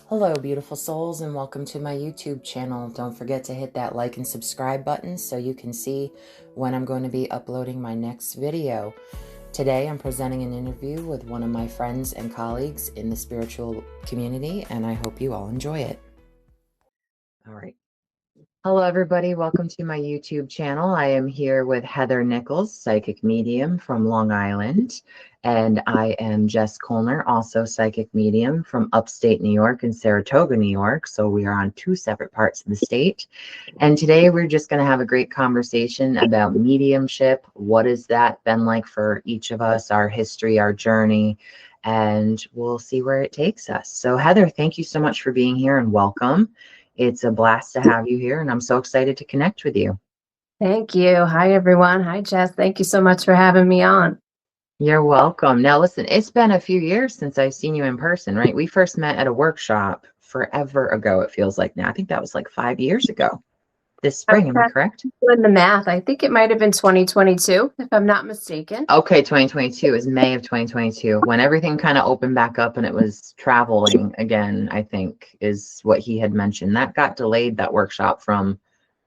Hello, beautiful souls, and welcome to my YouTube channel. Don't forget to hit that like and subscribe button so you can see when I'm going to be uploading my next video. Today, I'm presenting an interview with one of my friends and colleagues in the spiritual community, and I hope you all enjoy it. All right. Hello, everybody. Welcome to my YouTube channel. I am here with Heather Nichols, psychic medium from Long Island. And I am Jess Kolner, also psychic medium from upstate New York and Saratoga, New York. So we are on two separate parts of the state. And today we're just going to have a great conversation about mediumship. What has that been like for each of us, our history, our journey, and we'll see where it takes us. So Heather, thank you so much for being here and welcome. It's a blast to have you here, and I'm so excited to connect with you. Thank you. Hi, everyone. Hi, Jess. Thank you so much for having me on. You're welcome. Now, listen, it's been a few years since I've seen you in person, right? We first met at a workshop forever ago, it feels like now. I think that was like 5 years ago this I'm spring. Am I correct? doing the math. I think it might have been 2022, if I'm not mistaken. Okay, 2022 is May of 2022 when everything kind of opened back up and it was traveling again, I think is what he had mentioned. That got delayed, that workshop, from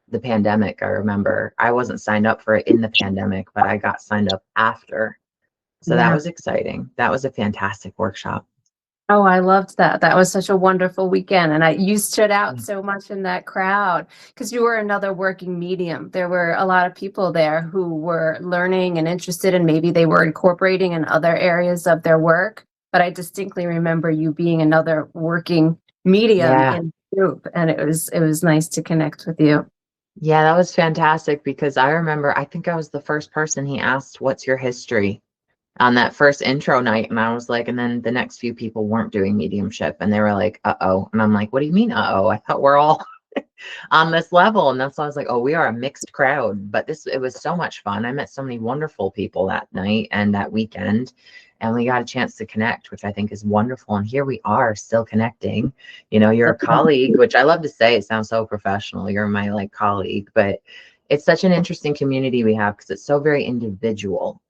the pandemic. I remember I wasn't signed up for it in the pandemic, but I got signed up after. So that Yeah. was exciting. That was a fantastic workshop. Oh, I loved that. That was such a wonderful weekend. And you stood out so much in that crowd because you were another working medium. There were a lot of people there who were learning and interested, and maybe they were incorporating in other areas of their work. But I distinctly remember you being another working medium Yeah. in the group, and it was nice to connect with you. Yeah, that was fantastic because I remember, I think I was the first person he asked, "What's your history?" on that first intro night. And I was like, and then the next few people weren't doing mediumship and they were like, uh-oh. And I'm like, what do you mean, uh-oh? I thought we're all on this level. And that's why I was like, oh, we are a mixed crowd. But it was so much fun. I met so many wonderful people that night and that weekend. And we got a chance to connect, which I think is wonderful. And here we are still connecting. You know, you're a colleague, which I love to say. It sounds so professional. You're my like colleague, but it's such an interesting community we have because it's so very individual,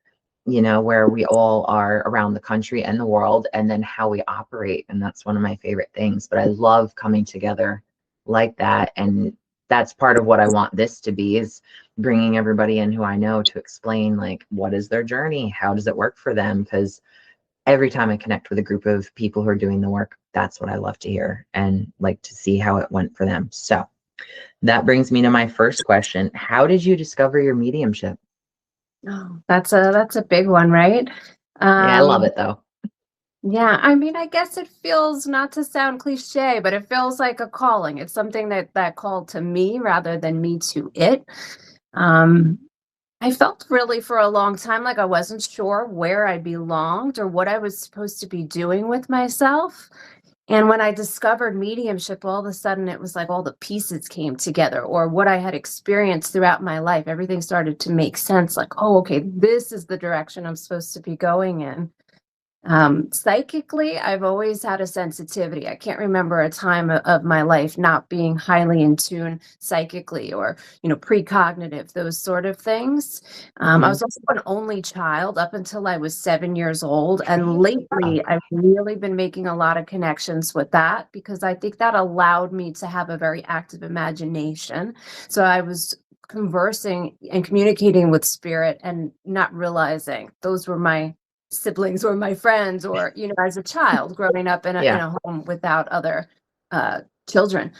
you know, where we all are around the country and the world, and then how we operate. And that's one of my favorite things. But I love coming together like that. And that's part of what I want this to be, is bringing everybody in who I know to explain, like, what is their journey? How does it work for them? Because every time I connect with a group of people who are doing the work, that's what I love to hear and like to see how it went for them. So that brings me to my first question. How did you discover your mediumship? Oh, that's a big one, right? Yeah, I love Um, it though. yeah, I mean, I guess it feels, not to sound cliche, but it feels like a calling. It's something that called to me rather than me to it. Um, I felt really for a long time like I wasn't sure where I belonged or what I was supposed to be doing with myself. And when I discovered mediumship, all of a sudden it was like all the pieces came together, or what I had experienced throughout my life. Everything started to make sense. Like, oh, okay, this is the direction I'm supposed to be going in. Psychically, I've always had a sensitivity. I can't remember a time of my life not being highly in tune psychically, or, precognitive, those sort of things. I Mhm. was also an only child up until I was 7 years old. And lately, I've really been making a lot of connections with that because I think that allowed me to have a very active imagination. So I was conversing and communicating with spirit and not realizing those were my siblings or my friends, or as a child growing up in a Yeah. home without other children.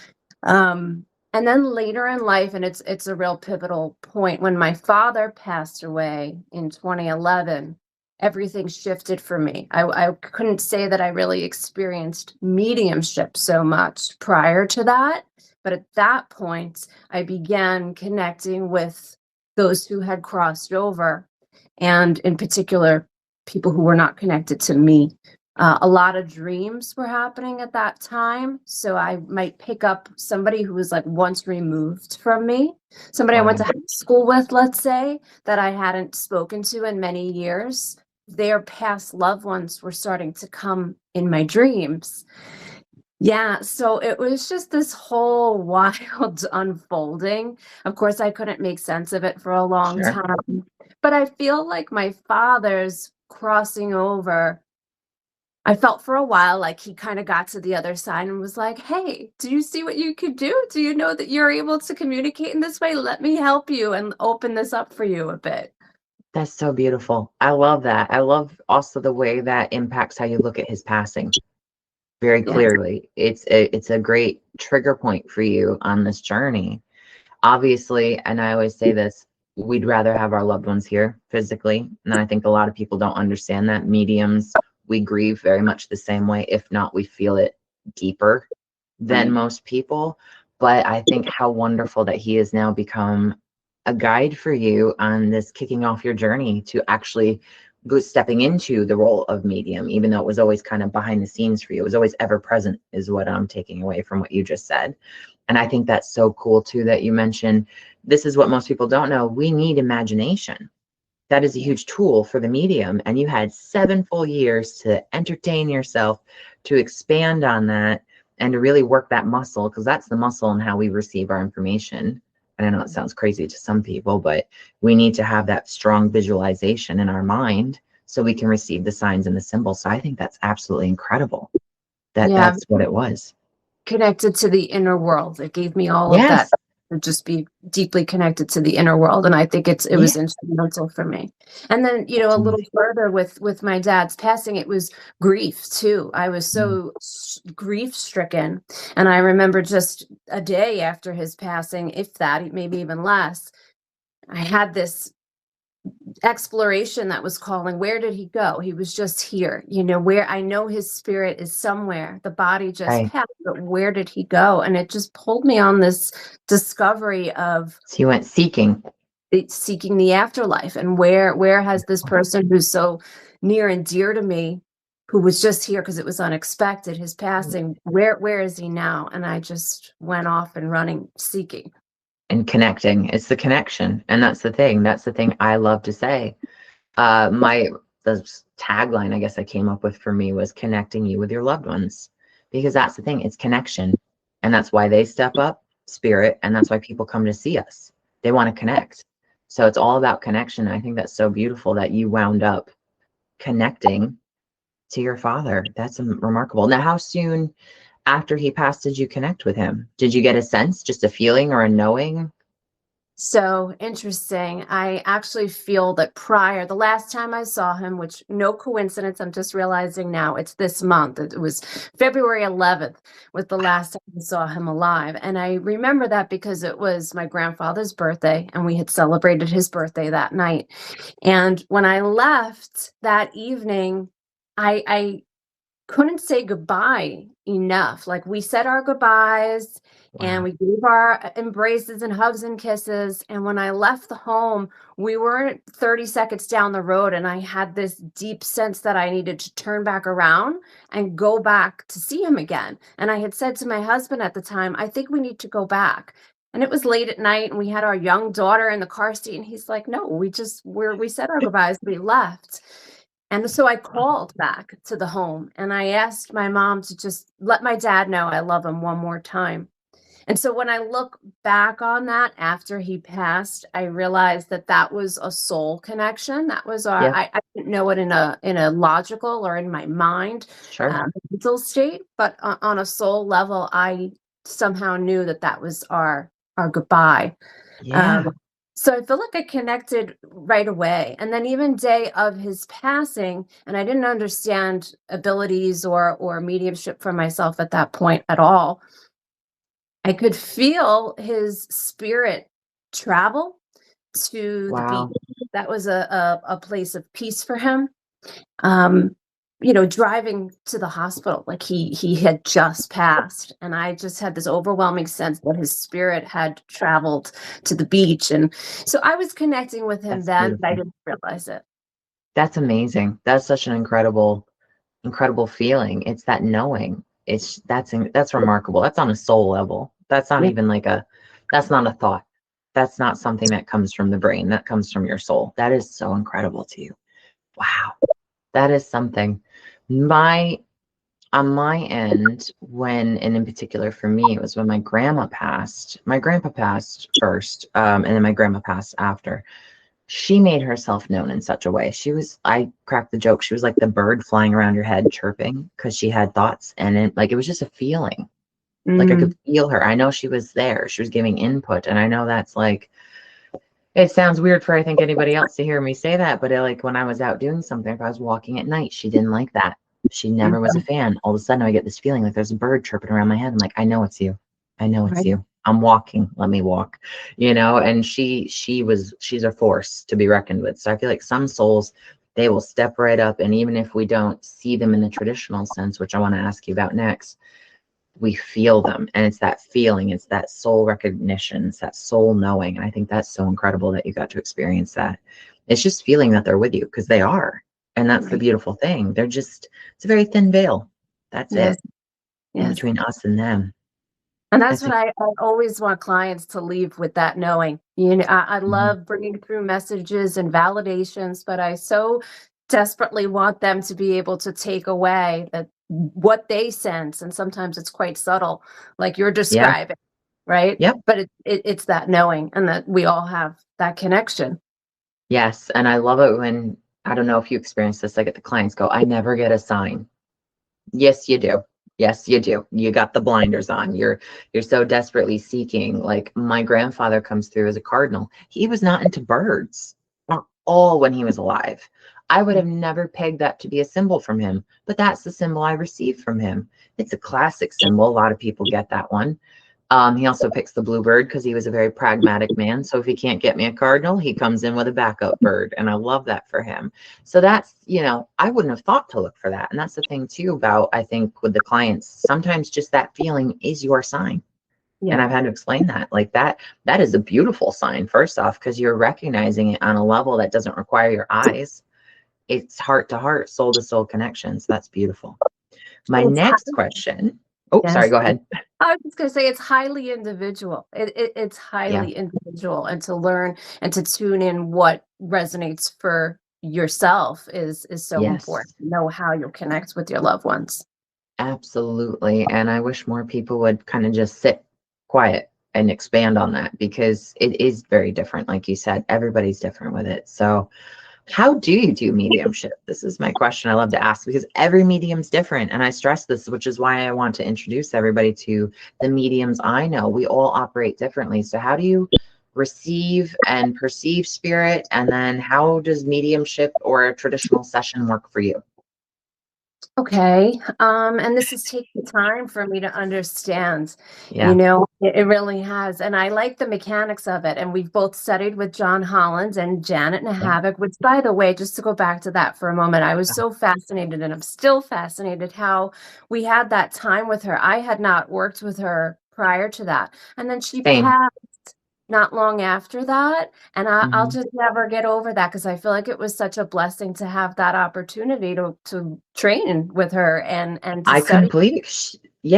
And then later in life, and it's a real pivotal point, when my father passed away in 2011, everything shifted for me. I couldn't say that I really experienced mediumship so much prior to that, but at that point I began connecting with those who had crossed over, and in particular people who were not connected to me. A lot of dreams were happening at that time. So I might pick up somebody who was like once removed from me, somebody I went to Wow. high school with, let's say, that I hadn't spoken to in many years. Their past loved ones were starting to come in my dreams. Yeah, so it was just this whole wild unfolding. Of course, I couldn't make sense of it for a long Sure. time, but I feel like my father's crossing over I felt for a while like he kind of got to the other side and was like, hey, do you see what you could do? Do you know that you're able to communicate in this way? Let me help you and open this up for you a bit. That's so beautiful. I love that. I love also the way that impacts how you look at his passing very Yeah. clearly. It's a great trigger point for you on this journey. Obviously, and I always say this, we'd rather have our loved ones here physically. And I think a lot of people don't understand that. Mediums, we grieve very much the same way. If not, we feel it deeper than most people. But I think how wonderful that he has now become a guide for you on this kicking off your journey to actually go stepping into the role of medium, even though it was always kind of behind the scenes for you. It was always ever present, is what I'm taking away from what you just said. And I think that's so cool too, that you mentioned this is what most people don't know. We need imagination. That is a huge tool for the medium. And you had 7 full years to entertain yourself, to expand on that, and to really work that muscle, because that's the muscle in how we receive our information. And I know it sounds crazy to some people, but we need to have that strong visualization in our mind so we can receive the signs and the symbols. So I think that's absolutely incredible that Yeah. that's what it was. Connected to the inner world. It gave me all of that Yes. to just be deeply connected to the inner world. And I think it Yeah. was instrumental for me. And then, you know, a little further with my dad's passing, it was grief too. I was so grief stricken. And I remember just a day after his passing, if that, maybe even less, I had this exploration that was calling. Where did he go? He was just here, you know, where I know his spirit is somewhere. The body just Right. passed, but where did he go? And it just pulled me on this discovery of So you went seeking. seeking the afterlife, and where has this person who's so near and dear to me, who was just here because it was unexpected, his passing, where is he now? And I just went off and running, seeking. And connecting. It's the connection. And that's the thing. That's the thing I love to say. The tagline I guess I came up with for me was connecting you with your loved ones. Because that's the thing. It's connection. And that's why they step up, spirit, and that's why people come to see us. They want to connect. So it's all about connection. I think that's so beautiful that you wound up connecting to your father. That's remarkable. Now, how soon after he passed did you connect with him? Did you get a sense, just a feeling or a knowing? So interesting. I actually feel that the last time I saw him, which no coincidence, I'm just realizing now it's this month. It was February 11th was the last time I saw him alive. And I remember that because it was my grandfather's birthday and we had celebrated his birthday that night. And when I left that evening, I couldn't say goodbye enough. Like, we said our goodbyes and we gave our embraces and hugs and kisses. And when I left the home, we were 30 seconds down the road, and I had this deep sense that I needed to turn back around and go back to see him again. And I had said to my husband at the time, I think we need to go back. And it was late at night and we had our young daughter in the car seat, and he's like, no, we said our goodbyes, we left. And so I called back to the home and I asked my mom to just let my dad know I love him one more time. And so when I look back on that after he passed, I realized that that was a soul connection. That was Yeah, I didn't know it in a logical or in my mind sure. mental state, but on a soul level, I somehow knew that that was our goodbye. Yeah. So I feel like I connected right away. And then even day of his passing, and I didn't understand abilities or mediumship for myself at that point at all. I could feel his spirit travel to the beach. Wow. That was a place of peace for him. Um, you know, driving to the hospital, like he had just passed, and I just had this overwhelming sense that his spirit had traveled to the beach, and so I was connecting with him That's then, but I beautiful. didn't realize it. That's amazing. That's such an incredible feeling. It's that knowing. That's remarkable. That's on a soul level. That's not Yeah. even that's not a thought. That's not something that comes from the brain. That comes from your soul. That is so incredible to you. Wow. That is something. My On my end, and in particular for me, it was when my grandma passed. My grandpa passed first, and then my grandma passed after. she made herself known in such a way. I cracked the joke. She was like the bird flying around your head chirping because she had thoughts, and it was just a feeling. Like I could feel her. I know she was there. She was giving input. And I know that's like, it sounds weird for I think anybody else to hear me say that, but like when I was out doing something, if I was walking at night, she didn't like that. She never was a fan. All of a sudden I get this feeling like there's a bird chirping around my head. I'm like, I know it's you. I know it's Right. you. I'm walking. Let me walk. And she's a force to be reckoned with. So I feel like some souls, they will step right up. And even if we don't see them in the traditional sense, which I want to ask you about next, we feel them, and it's that feeling, it's that soul recognition, it's that soul knowing. And I think that's so incredible that you got to experience that. It's just feeling that they're with you, because they are. And that's the beautiful thing. It's a very thin veil. That's it in between us and them. And that's what I always want clients to leave with, that knowing. I love bringing through messages and validations, but I so desperately want them to be able to take away that what they sense. And sometimes it's quite subtle, like you're describing, right? Yep. But it's that knowing, and that we all have that connection. Yes. And I love it when, I don't know if you experience this, like, at the clients go, I never get a sign. Yes, you do. Yes, you do. You got the blinders on. You're so desperately seeking. Like, my grandfather comes through as a cardinal. He was not into birds at all when he was alive. I would have never pegged that to be a symbol from him, but that's the symbol I received from him. It's a classic symbol. A lot of people get that one. He also picks the bluebird because he was a very pragmatic man. So if he can't get me a cardinal, he comes in with a backup bird. And I love that for him. So that's, I wouldn't have thought to look for that. And that's the thing too about, I think, with the clients, sometimes just that feeling is your sign. Yeah. And I've had to explain that, like, that is a beautiful sign, first off, because you're recognizing it on a level that doesn't require your eyes. It's heart to heart, soul to soul connection. So that's beautiful. My next question. Oh, yes. Sorry, go ahead. I was just going to say, it's highly individual. It's highly individual, and to learn and to tune in what resonates for yourself is so important. Know how you'll connect with your loved ones. Absolutely. And I wish more people would kind of just sit quiet and expand on that, because it is very different. Like you said, everybody's different with it. So how do you do mediumship? This is my question I love to ask, because every medium's different. And I stress this, which is why I want to introduce everybody to the mediums I know. We all operate differently. So how do you receive and perceive spirit? And then how does mediumship or a traditional session work for you? Okay. And this has taken time for me to understand. Yeah. It really has. And I like the mechanics of it. And we've both studied with John Holland and Janet Havoc, which, by the way, just to go back to that for a moment, I was so fascinated, and I'm still fascinated how we had that time with her. I had not worked with her prior to that. And then she passed not long after that. And I'll just never get over that, because I feel like it was such a blessing to have that opportunity to train with her and to I study. completely,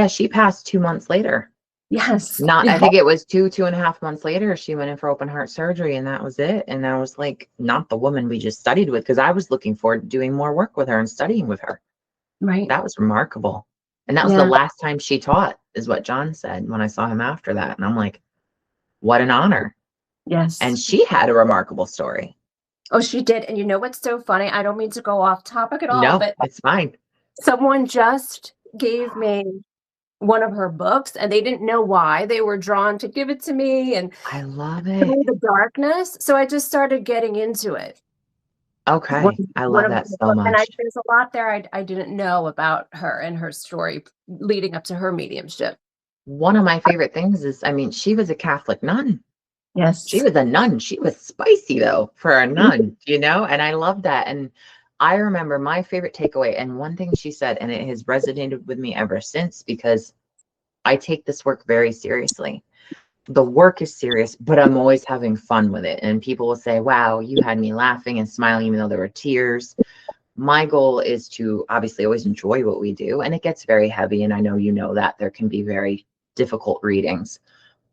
she passed 2 months later. Yes. I think it was 2.5 months later, she went in for open heart surgery, and that was it. And I was like, not the woman we just studied with, because I was looking forward to doing more work with her and studying with her. Right. That was remarkable. And that was the last time she taught, is what John said when I saw him after that. And I'm like, what an honor. Yes. And she had a remarkable story. Oh, she did. And you know what's so funny? I don't mean to go off topic at all. No, but it's fine. Someone just gave me one of her books, and they didn't know why they were drawn to give it to me. And I love it. The darkness. So I just started getting into it. Okay. I love that so much. And there's a lot there I didn't know about her and her story leading up to her mediumship. One of my favorite things is, she was a Catholic nun. Yes. She was a nun. She was spicy, though, for a nun, and I love that. And I remember my favorite takeaway, and one thing she said, and it has resonated with me ever since, because I take this work very seriously. The work is serious, but I'm always having fun with it. And people will say, wow, you had me laughing and smiling, even though there were tears. My goal is to obviously always enjoy what we do. And it gets very heavy. And I know that there can be very difficult readings.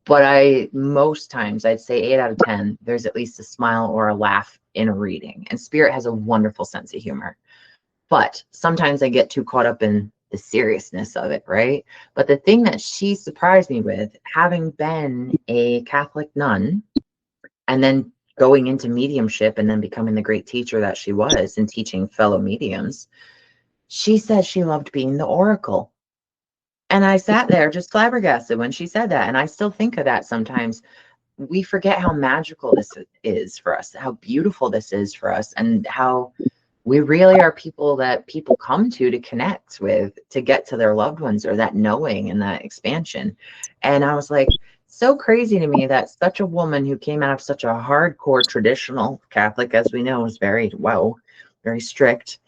But most times, I'd say 8 out of 10, there's at least a smile or a laugh in a reading. And spirit has a wonderful sense of humor. But sometimes I get too caught up in the seriousness of it, right? But the thing that she surprised me with, having been a Catholic nun and then going into mediumship and then becoming the great teacher that she was and teaching fellow mediums, she said she loved being the oracle. And I sat there just flabbergasted when she said that. And I still think of that sometimes. We forget how magical this is for us, how beautiful this is for us, and how we really are people that people come to connect with, to get to their loved ones, or that knowing and that expansion. And I was like, so crazy to me that such a woman who came out of such a hardcore traditional Catholic, as we know, is very, well, very strict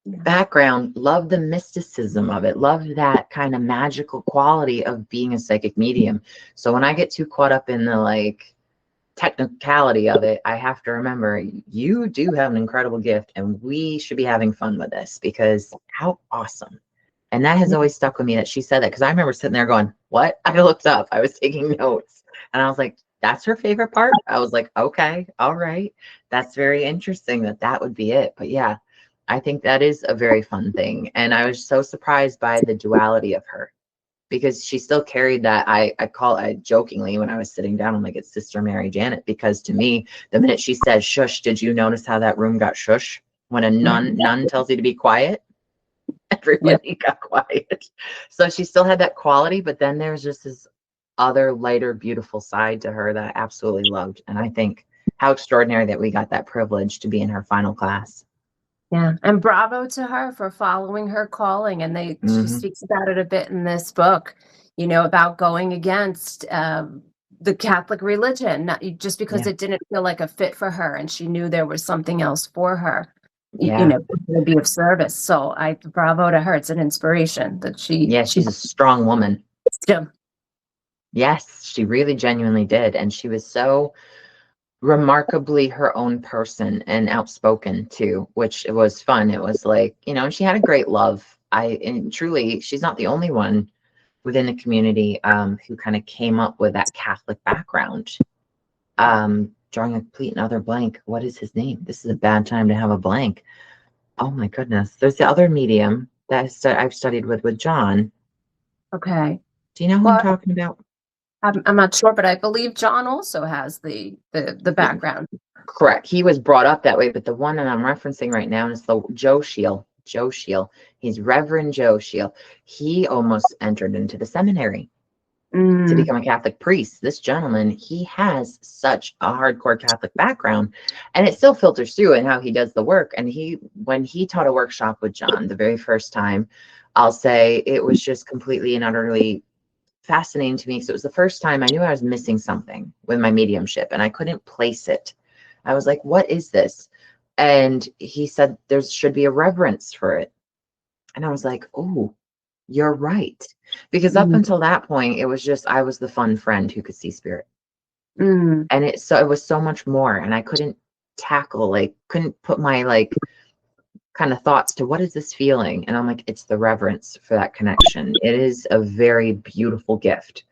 background, loved the mysticism of it, loved that kind of magical quality of being a psychic medium. So when I get too caught up in the like technicality of it, I have to remember you do have an incredible gift and we should be having fun with this, because how awesome. And that has always stuck with me that she said that, because I remember sitting there going, what? I looked up, I was taking notes, and I was like, that's her favorite part. I was like, okay, all right. That's very interesting that that would be it. But yeah, I think that is a very fun thing. And I was so surprised by the duality of her, because she still carried that. I jokingly, when I was sitting down, I'm like, it's Sister Mary Janet, because to me, the minute she said shush, did you notice how that room got shush? When a nun tells you to be quiet, everybody got quiet. So she still had that quality, but then there's just this other lighter, beautiful side to her that I absolutely loved. And I think how extraordinary that we got that privilege to be in her final class. Yeah, and bravo to her for following her calling. And she speaks about it a bit in this book, you know, about going against the Catholic religion, not just because it didn't feel like a fit for her, and she knew there was something else for her, you know, to be of service. So bravo to her. It's an inspiration that she's a strong woman. Yes, she really genuinely did. And she was so remarkably her own person and outspoken too, which it was fun. It was like, you know, she had a great love. And truly, she's not the only one within the community who kind of came up with that Catholic background. Drawing a complete another blank. What is his name? This is a bad time to have a blank. Oh my goodness. There's the other medium that I've studied with John. Okay. Do you know who I'm talking about? I'm not sure, but I believe John also has the background. Correct. He was brought up that way, but the one that I'm referencing right now is the Joe Shiel. Joe Shiel. He's Reverend Joe Shiel. He almost entered into the seminary to become a Catholic priest. This gentleman, he has such a hardcore Catholic background, and it still filters through in how he does the work. And when he taught a workshop with John the very first time, I'll say it was just completely and utterly fascinating to me. So it was the first time I knew I was missing something with my mediumship, and I couldn't place it. I was like, what is this? And he said, there should be a reverence for it. And I was like, oh, you're right. Because up until that point, it was just, I was the fun friend who could see spirit. And it was so much more. And I couldn't couldn't put my kind of thoughts to what is this feeling. And I'm like, it's the reverence for that connection. It is a very beautiful gift.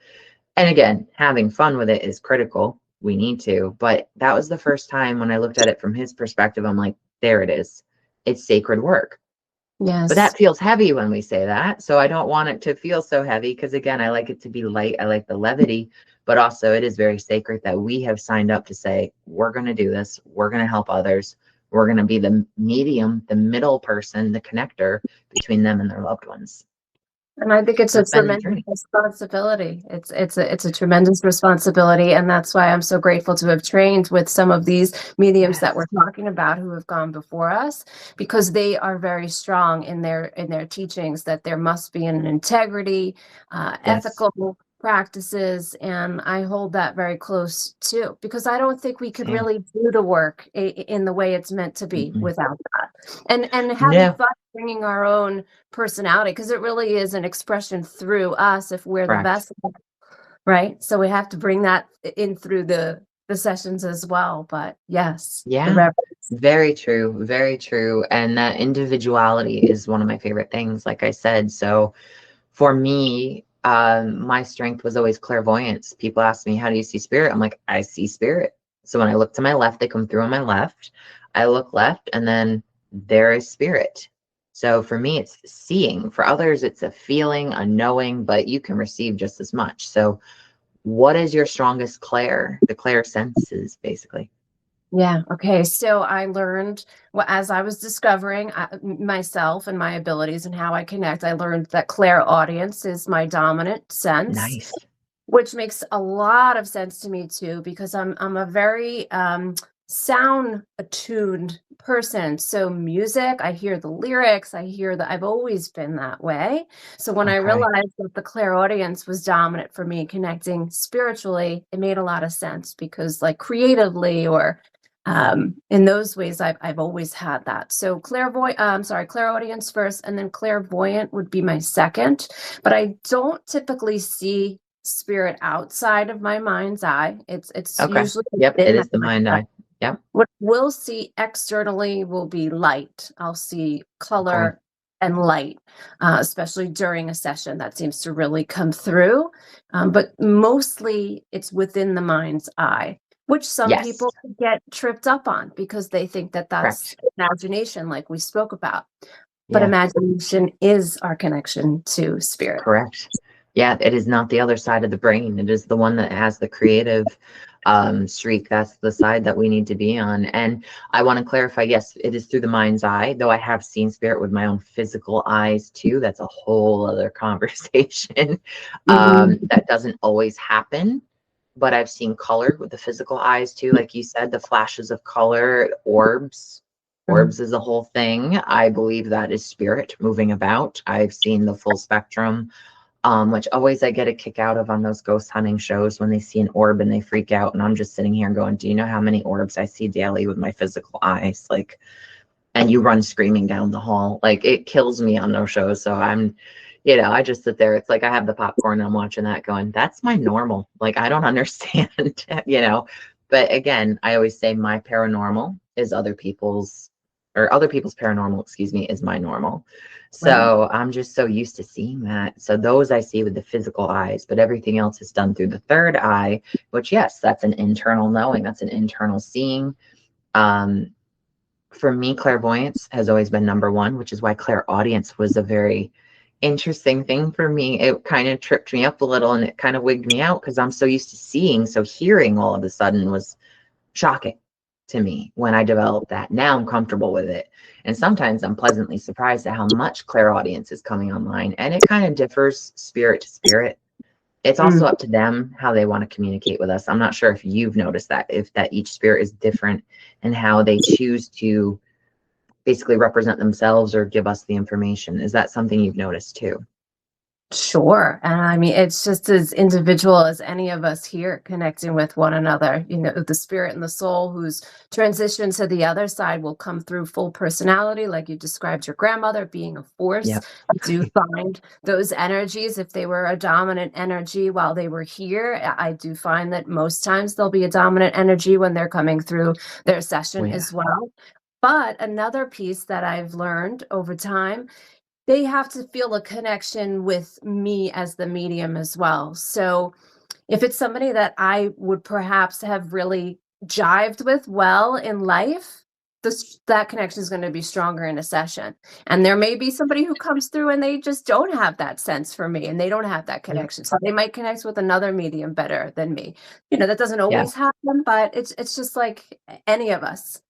And again, having fun with it is critical. We need to. But that was the first time when I looked at it from his perspective, I'm like, there it is. It's sacred work. Yes. But that feels heavy when we say that. So I don't want it to feel so heavy, because again, I like it to be light. I like the levity, but also it is very sacred that we have signed up to say, we're going to do this. We're going to help others. We're going to be the medium, the middle person, the connector between them and their loved ones. And I think it's a tremendous responsibility. It's a tremendous responsibility. And that's why I'm so grateful to have trained with some of these mediums that we're talking about who have gone before us, because they are very strong in their teachings that there must be an integrity, ethical practices. And I hold that very close too, because I don't think we could really do the work in the way it's meant to be without that. And having fun, bringing our own personality, because it really is an expression through us if we're the vessel, right? So we have to bring that in through the sessions as well. But yes, very true, very true. And that individuality is one of my favorite things, like I said. So for me, my strength was always clairvoyance. People ask me, how do you see spirit? I'm like, I see spirit. So when I look to my left, they come through on my left. I look left, and then there is spirit. So for me, it's seeing. For others, it's a feeling, a knowing, but you can receive just as much. So what is your strongest clair? The clair senses, basically. Yeah. Okay. So I learned, well, as I was discovering myself and my abilities and how I connect, I learned that clairaudience is my dominant sense, Nice. which makes a lot of sense to me too, because I'm a very sound attuned person. So music, I hear the lyrics, I hear that. I've always been that way. So when I Okay. realized that the clairaudience was dominant for me connecting spiritually, it made a lot of sense because like creatively or in those ways, I've always had that. So clairaudience first, and then clairvoyant would be my second. But I don't typically see spirit outside of my mind's eye. It's Okay. usually Yep. It within my is the mind mind's eye. eye. Yep. What we'll see externally will be light. I'll see Okay. color and light, especially during a session. That seems to really come through. But mostly it's within the mind's eye, which some Yes. people get tripped up on because they think that that's Correct. imagination, like we spoke about. But Yeah. imagination is our connection to spirit. Correct. Yeah, it is not the other side of the brain. It is the one that has the creative streak. That's the side that we need to be on. And I want to clarify, yes, it is through the mind's eye, though I have seen spirit with my own physical eyes too. That's a whole other conversation. Mhm. That doesn't always happen, but I've seen color with the physical eyes too. Like you said, the flashes of color, orbs. Mhm. Orbs is a whole thing. I believe that is spirit moving about. I've seen the full spectrum, which always I get a kick out of on those ghost hunting shows when they see an orb and they freak out. And I'm just sitting here going, do you know how many orbs I see daily with my physical eyes? Like, and you run screaming down the hall. Like, it kills me on those shows. So I just sit there. It's like I have the popcorn and I'm watching that going, that's my normal. Like, I don't understand, But again, I always say my paranormal is other people's paranormal, excuse me, is my normal. Right. So I'm just so used to seeing that. So those I see with the physical eyes, but everything else is done through the third eye, which, yes, that's an internal knowing, that's an internal seeing. Um, for me, clairvoyance has always been number one, which is why clairaudience was a very interesting thing for me. It kind of tripped me up a little and it kind of wigged me out because I'm so used to seeing. So hearing all of a sudden was shocking to me when I developed that. Now I'm comfortable with it. And sometimes I'm pleasantly surprised at how much clairaudience is coming online. And it kind of differs spirit to spirit. It's also Mm. up to them how they want to communicate with us. I'm not sure if you've noticed that, if that each spirit is different and how they choose to basically represent themselves or give us the information. Is that something you've noticed too? Sure. And I mean, it's just as individual as any of us here connecting with one another. The spirit and the soul whose transition to the other side will come through full personality, like you described your grandmother being a force. Yep. I do find those energies, if they were a dominant energy while they were here, I do find that most times there'll be a dominant energy when they're coming through their Oh, session yeah. as well. But another piece that I've learned over time, they have to feel a connection with me as the medium as well. So if it's somebody that I would perhaps have really jived with well in life, that connection is going to be stronger in a session. And there may be somebody who comes through and they just don't have that sense for me and they don't have that Yep. connection. So they might connect with another medium better than me. That doesn't Yeah. always happen, but it's just like any of us.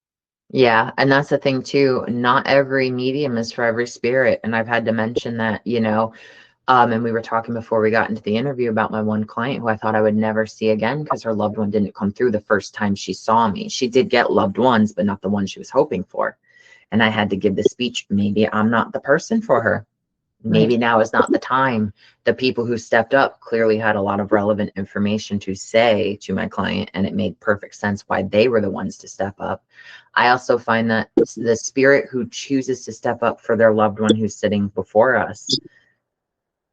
Yeah, and that's the thing too. Not every medium is for every spirit. And I've had to mention that, and we were talking before we got into the interview about my one client who I thought I would never see again because her loved one didn't come through the first time she saw me. She did get loved ones, but not the one she was hoping for. And I had to give the speech, maybe I'm not the person for her. Right. Maybe now is not the time. The people who stepped up clearly had a lot of relevant information to say to my client, and it made perfect sense why they were the ones to step up. I also find that the spirit who chooses to step up for their loved one who's sitting before us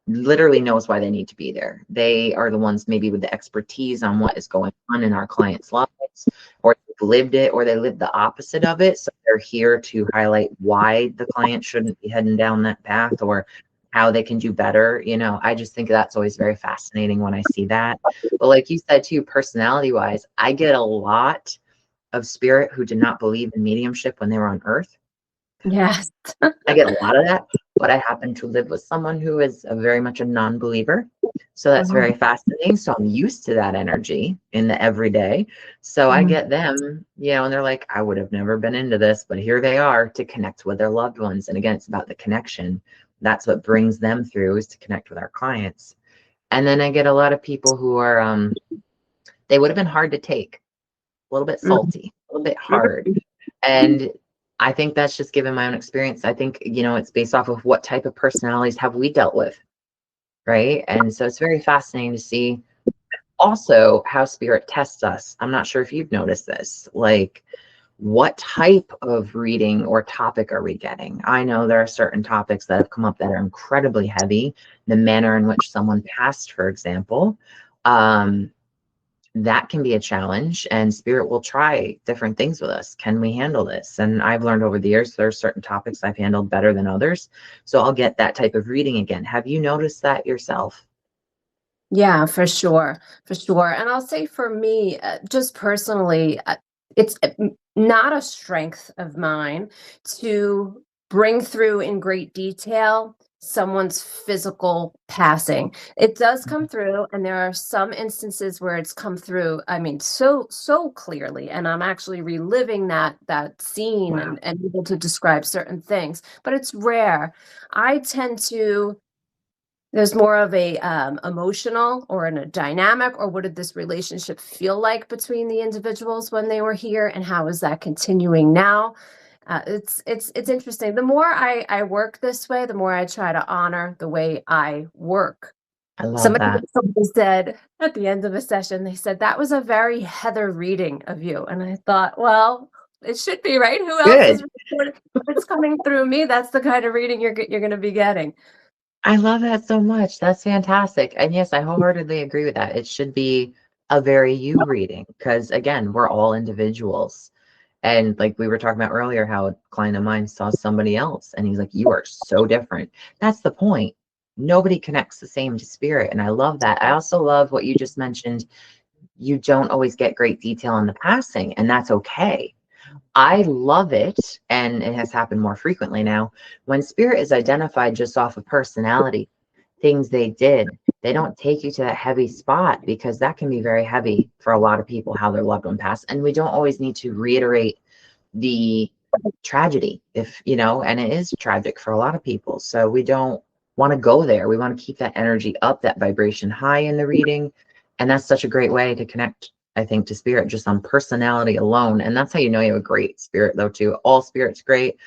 literally knows why they need to be there. They are the ones maybe with the expertise on what is going on in our clients' lives, or they've lived it, or they lived the opposite of it. So they're here to highlight why the client shouldn't be heading down that path or how they can do better. I just think that's always very fascinating when I see that. But like you said too, personality wise, I get a lot of spirit who did not believe in mediumship when they were on earth. Yes. I get a lot of that, but I happen to live with someone who is very much a non-believer. So that's very fascinating. So I'm used to that energy in the everyday. So I get them, and they're like, I would have never been into this, but here they are to connect with their loved ones. And again, it's about the connection. That's what brings them through, is to connect with our clients. And then I get a lot of people who are, they would have been hard to take, a little bit salty, a little bit hard. And I think that's just given my own experience. I think, it's based off of what type of personalities have we dealt with. Right. And so it's very fascinating to see also how spirit tests us. I'm not sure if you've noticed this, like what type of reading or topic are we getting? I know there are certain topics that have come up that are incredibly heavy. The manner in which someone passed, for example, that can be a challenge, and spirit will try different things with us. Can we handle this? And I've learned over the years, there are certain topics I've handled better than others. So I'll get that type of reading again. Have you noticed that yourself? Yeah, for sure. For sure. And I'll say for me, just personally, it's not a strength of mine to bring through in great detail someone's physical passing. It does come through, and there are some instances where it's come through, I mean, so clearly, and I'm actually reliving that scene. Wow. And able to describe certain things, but it's rare. I tend to There's more of a emotional or in a dynamic, or what did this relationship feel like between the individuals when they were here, and how is that continuing now? It's interesting. The more I work this way, the more I try to honor the way I work. I love Somebody, that. somebody said at the end of a session, they said, that was a very Heather reading of you. And I thought, well, it should be, right? Who else is Good. recording? If it's coming through me, that's the kind of reading you're going to be getting. I love that so much. That's fantastic. And yes, I wholeheartedly agree with that. It should be a very you reading, because again, we're all individuals. And like we were talking about earlier, how a client of mine saw somebody else and he's like, you are so different. That's the point. Nobody connects the same to spirit. And I love that. I also love what you just mentioned. You don't always get great detail on the passing, and that's okay. I love it, and it has happened more frequently now, when spirit is identified just off of personality, things they did. They don't take you to that heavy spot, because that can be very heavy for a lot of people, how their loved one passed. And we don't always need to reiterate the tragedy, if and it is tragic for a lot of people. So we don't want to go there. We want to keep that energy up, that vibration high in the reading. And that's such a great way to connect, I think, to spirit, just on personality alone. And that's how you know you have a great spirit, though, too. All spirit's great.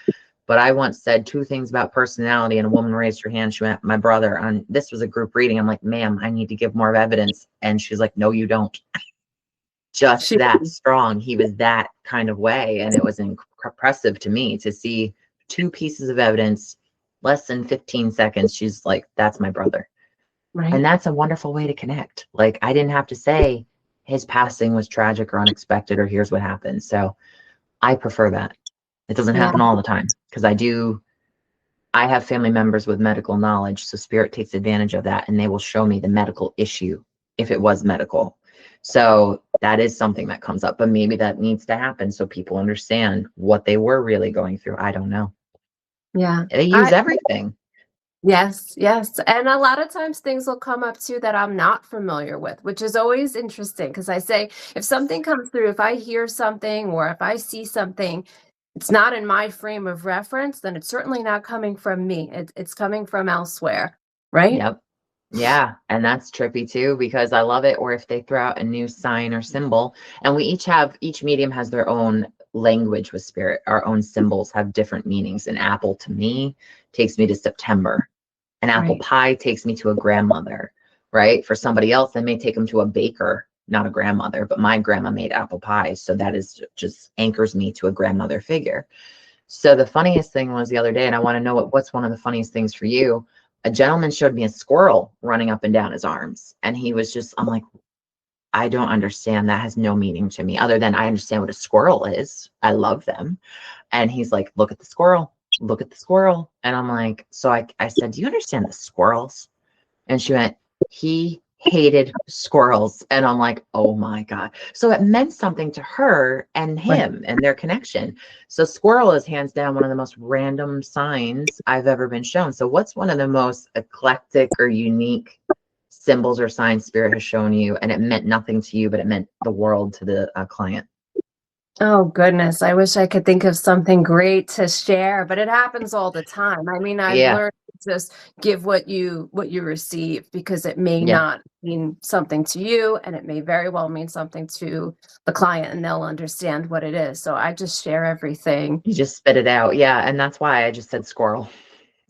But I once said 2 things about personality, and a woman raised her hand. She went, my brother, on this was a group reading. I'm like, ma'am, I need to give more evidence. And she's like, no, you don't. Just She, that strong. He was that kind of way. And it was impressive to me to see 2 pieces of evidence, less than 15 seconds. She's like, that's my brother. And right. that's a wonderful way to connect. Like, I didn't have to say his passing was tragic or unexpected, or here's what happened. So I prefer that. It doesn't Yeah. happen all the time, because I have family members with medical knowledge. So spirit takes advantage of that, and they will show me the medical issue if it was medical. So that is something that comes up, but maybe that needs to happen so people understand what they were really going through. I don't know. Yeah. They use everything. Yes, yes. And a lot of times things will come up too that I'm not familiar with, which is always interesting, because I say, if something comes through, if I hear something or if I see something, it's not in my frame of reference, then it's certainly not coming from me. It's coming from elsewhere, right? Yep. Yeah, and that's trippy too, because I love it. Or if they throw out a new sign or symbol, and each medium has their own language with spirit. Our own symbols have different meanings. An apple to me takes me to September. An apple Right. pie takes me to a grandmother, right? For somebody else, I may take them to a baker, not a grandmother, but my grandma made apple pies. So that is just anchors me to a grandmother figure. So the funniest thing was the other day, and I want to know what's one of the funniest things for you. A gentleman showed me a squirrel running up and down his arms. And he was just, I'm like, I don't understand. That has no meaning to me, other than I understand what a squirrel is. I love them. And he's like, look at the squirrel, look at the squirrel. And I'm like, so I said, do you understand the squirrels? And she went, he hated squirrels. And I'm like, oh my God. So it meant something to her and Right. him and their connection. So squirrel is hands down one of the most random signs I've ever been shown. So what's one of the most eclectic or unique symbols or signs spirit has shown you, and it meant nothing to you, but it meant the world to the client? Oh goodness, I wish I could think of something great to share, but it happens all the time. I mean, I've Yeah. learned to just give what you receive, because it may Yeah. not mean something to you, and it may very well mean something to the client, and they'll understand what it is. So I just share everything. You just spit it out. Yeah. And that's why I just said squirrel.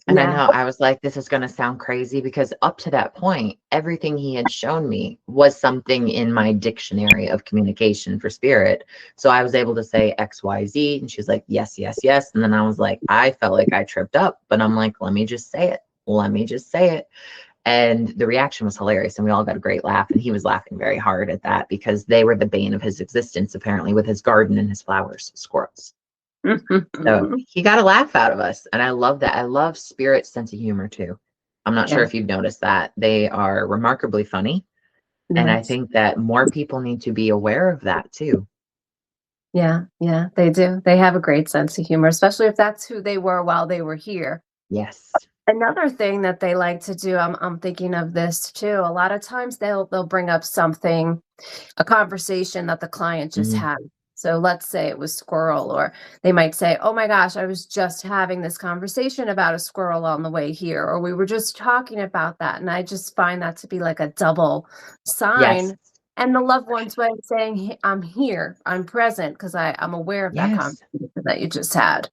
And I Yeah. know I was like, this is going to sound crazy, because up to that point, everything he had shown me was something in my dictionary of communication for spirit. So I was able to say X, Y, Z. And she's like, yes, yes, yes. And then I was like, I felt like I tripped up, but I'm like, let me just say it. Let me just say it. And the reaction was hilarious. And we all got a great laugh. And he was laughing very hard at that, because they were the bane of his existence, apparently, with his garden and his flowers, squirrels. So he got a laugh out of us. And I love that. I love Spirit's sense of humor too. I'm not sure Yeah. if you've noticed that. They are remarkably funny. And I Yes. think that more people need to be aware of that too. Yeah. Yeah. They do. They have a great sense of humor, especially if that's who they were while they were here. Yes. Another thing that they like to do, I'm thinking of this too. A lot of times they'll bring up something, a conversation that the client just Mhm. had. So let's say it was squirrel, or they might say, "Oh my gosh, I was just having this conversation about a squirrel on the way here," or "We were just talking about that." And I just find that to be like a double Yes. sign. And the loved one's way of saying, "Hey, I'm here, I'm present, because I'm aware of that Yes. conversation that you just had."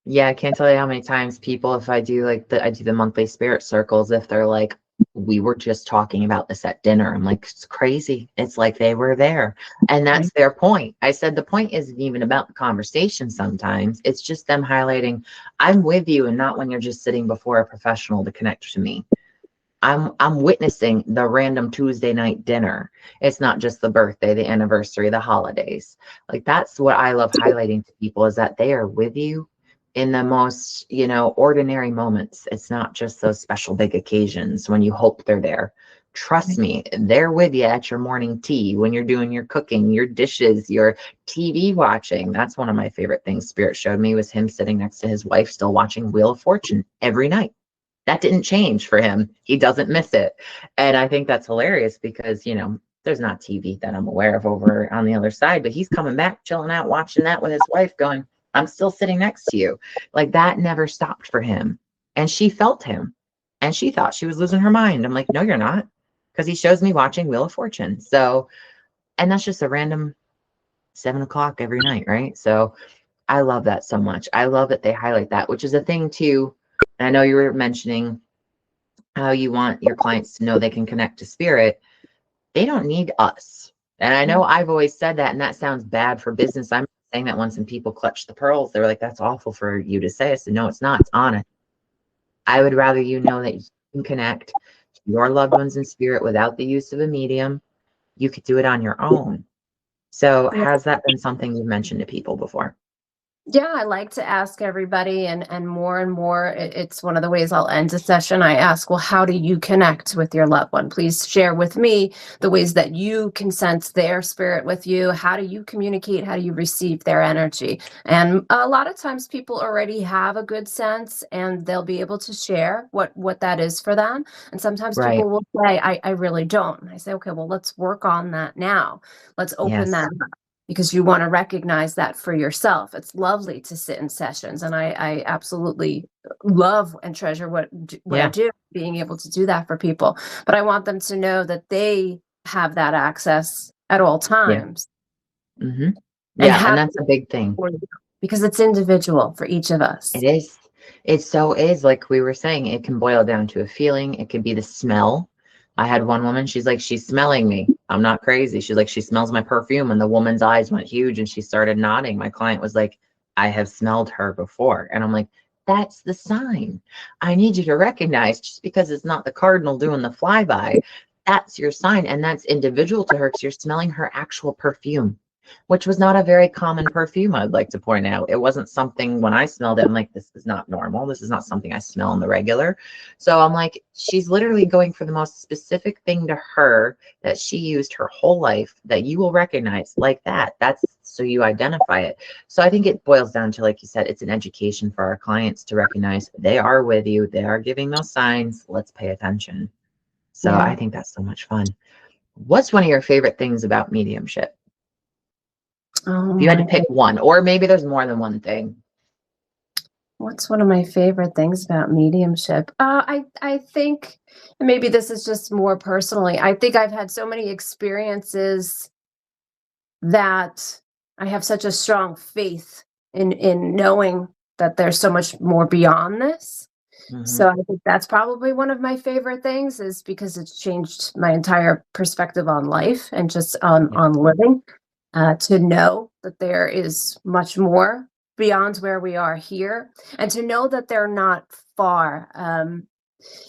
Yeah, I can't tell you how many times people, if I do like I do the monthly spirit circles, if they're like, we were just talking about this at dinner. I'm like, it's crazy. It's like they were there. And Right. that's their point. I said the point isn't even about the conversation sometimes. It's just them highlighting, I'm with you, and not when you're just sitting before a professional to connect to me. I'm witnessing the random Tuesday night dinner. It's not just the birthday, the anniversary, the holidays. Like that's what I love highlighting to people, is that they are with you in the most, ordinary moments. It's not just those special big occasions when you hope they're there. Trust me, they're with you at your morning tea, when you're doing your cooking, your dishes, your TV watching. That's one of my favorite things Spirit showed me, was him sitting next to his wife still watching Wheel of Fortune every night. That didn't change for him. He doesn't miss it. And I think that's hilarious, because, there's not TV that I'm aware of over on the other side, but he's coming back, chilling out, watching that with his wife, going, I'm still sitting next to you. Like that never stopped for him. And she felt him, and she thought she was losing her mind. I'm like, no, you're not. Because he shows me watching Wheel of Fortune. So, and that's just a random 7 o'clock every night, right? So I love that so much. I love that they highlight that, which is a thing too. And I know you were mentioning how you want your clients to know they can connect to spirit. They don't need us. And I know I've always said that, and that sounds bad for business. I'm saying that once, and people clutch the pearls, they're like, that's awful for you to say. I said, no, it's not. It's honest. I would rather you know that you can connect to your loved ones in spirit without the use of a medium. You could do it on your own. So has that been something you've mentioned to people before? Yeah, I like to ask everybody, and more, it's one of the ways I'll end a session. I ask, well, how do you connect with your loved one? Please share with me the ways that you can sense their spirit with you. How do you communicate? How do you receive their energy? And a lot of times people already have a good sense, and they'll be able to share what that is for them. And sometimes Right. people will say, I really don't. And I say, okay, well, let's work on that now. Let's open Yes. that, because you want to recognize that for yourself. It's lovely to sit in sessions, and I absolutely love and treasure what I Yeah. do, being able to do that for people. But I want them to know that they have that access at all Yeah. times, Hmm. and Yeah. And have that's a big thing. for you, because it's individual for each of It us. is. It so is, like we were saying, it can boil down to a feeling. It could be the smell. I had one woman, she's like, she's smelling me. I'm not crazy. She's like, she smells my perfume. And the woman's eyes went huge and she started nodding. My client was like, I have smelled her before. And I'm like, that's the sign. I need you to recognize, just because it's not the cardinal doing the flyby, that's your sign. And that's individual to her, because you're smelling her actual perfume, which was not a very common perfume, I'd like to point out. It wasn't something, when I smelled it, I'm like, this is not normal. This is not something I smell in the regular. So I'm like, she's literally going for the most specific thing to her that she used her whole life that you will recognize like that. That's so you identify it. So I think it boils down to, like you said, it's an education for our clients to recognize they are with you. They are giving those signs. Let's pay attention. So I think that's so much fun. What's one of your favorite things about mediumship? Oh If you had to my pick one, or maybe there's more than one thing. What's one of my favorite things about mediumship? I think, and maybe this is just more personally, I think I've had so many experiences that I have such a strong faith in knowing that there's so much more beyond this. So I think that's probably one of my favorite things, is because it's changed my entire perspective on life and just on living, to know that there is much more beyond where we are here, and to know that they're not far.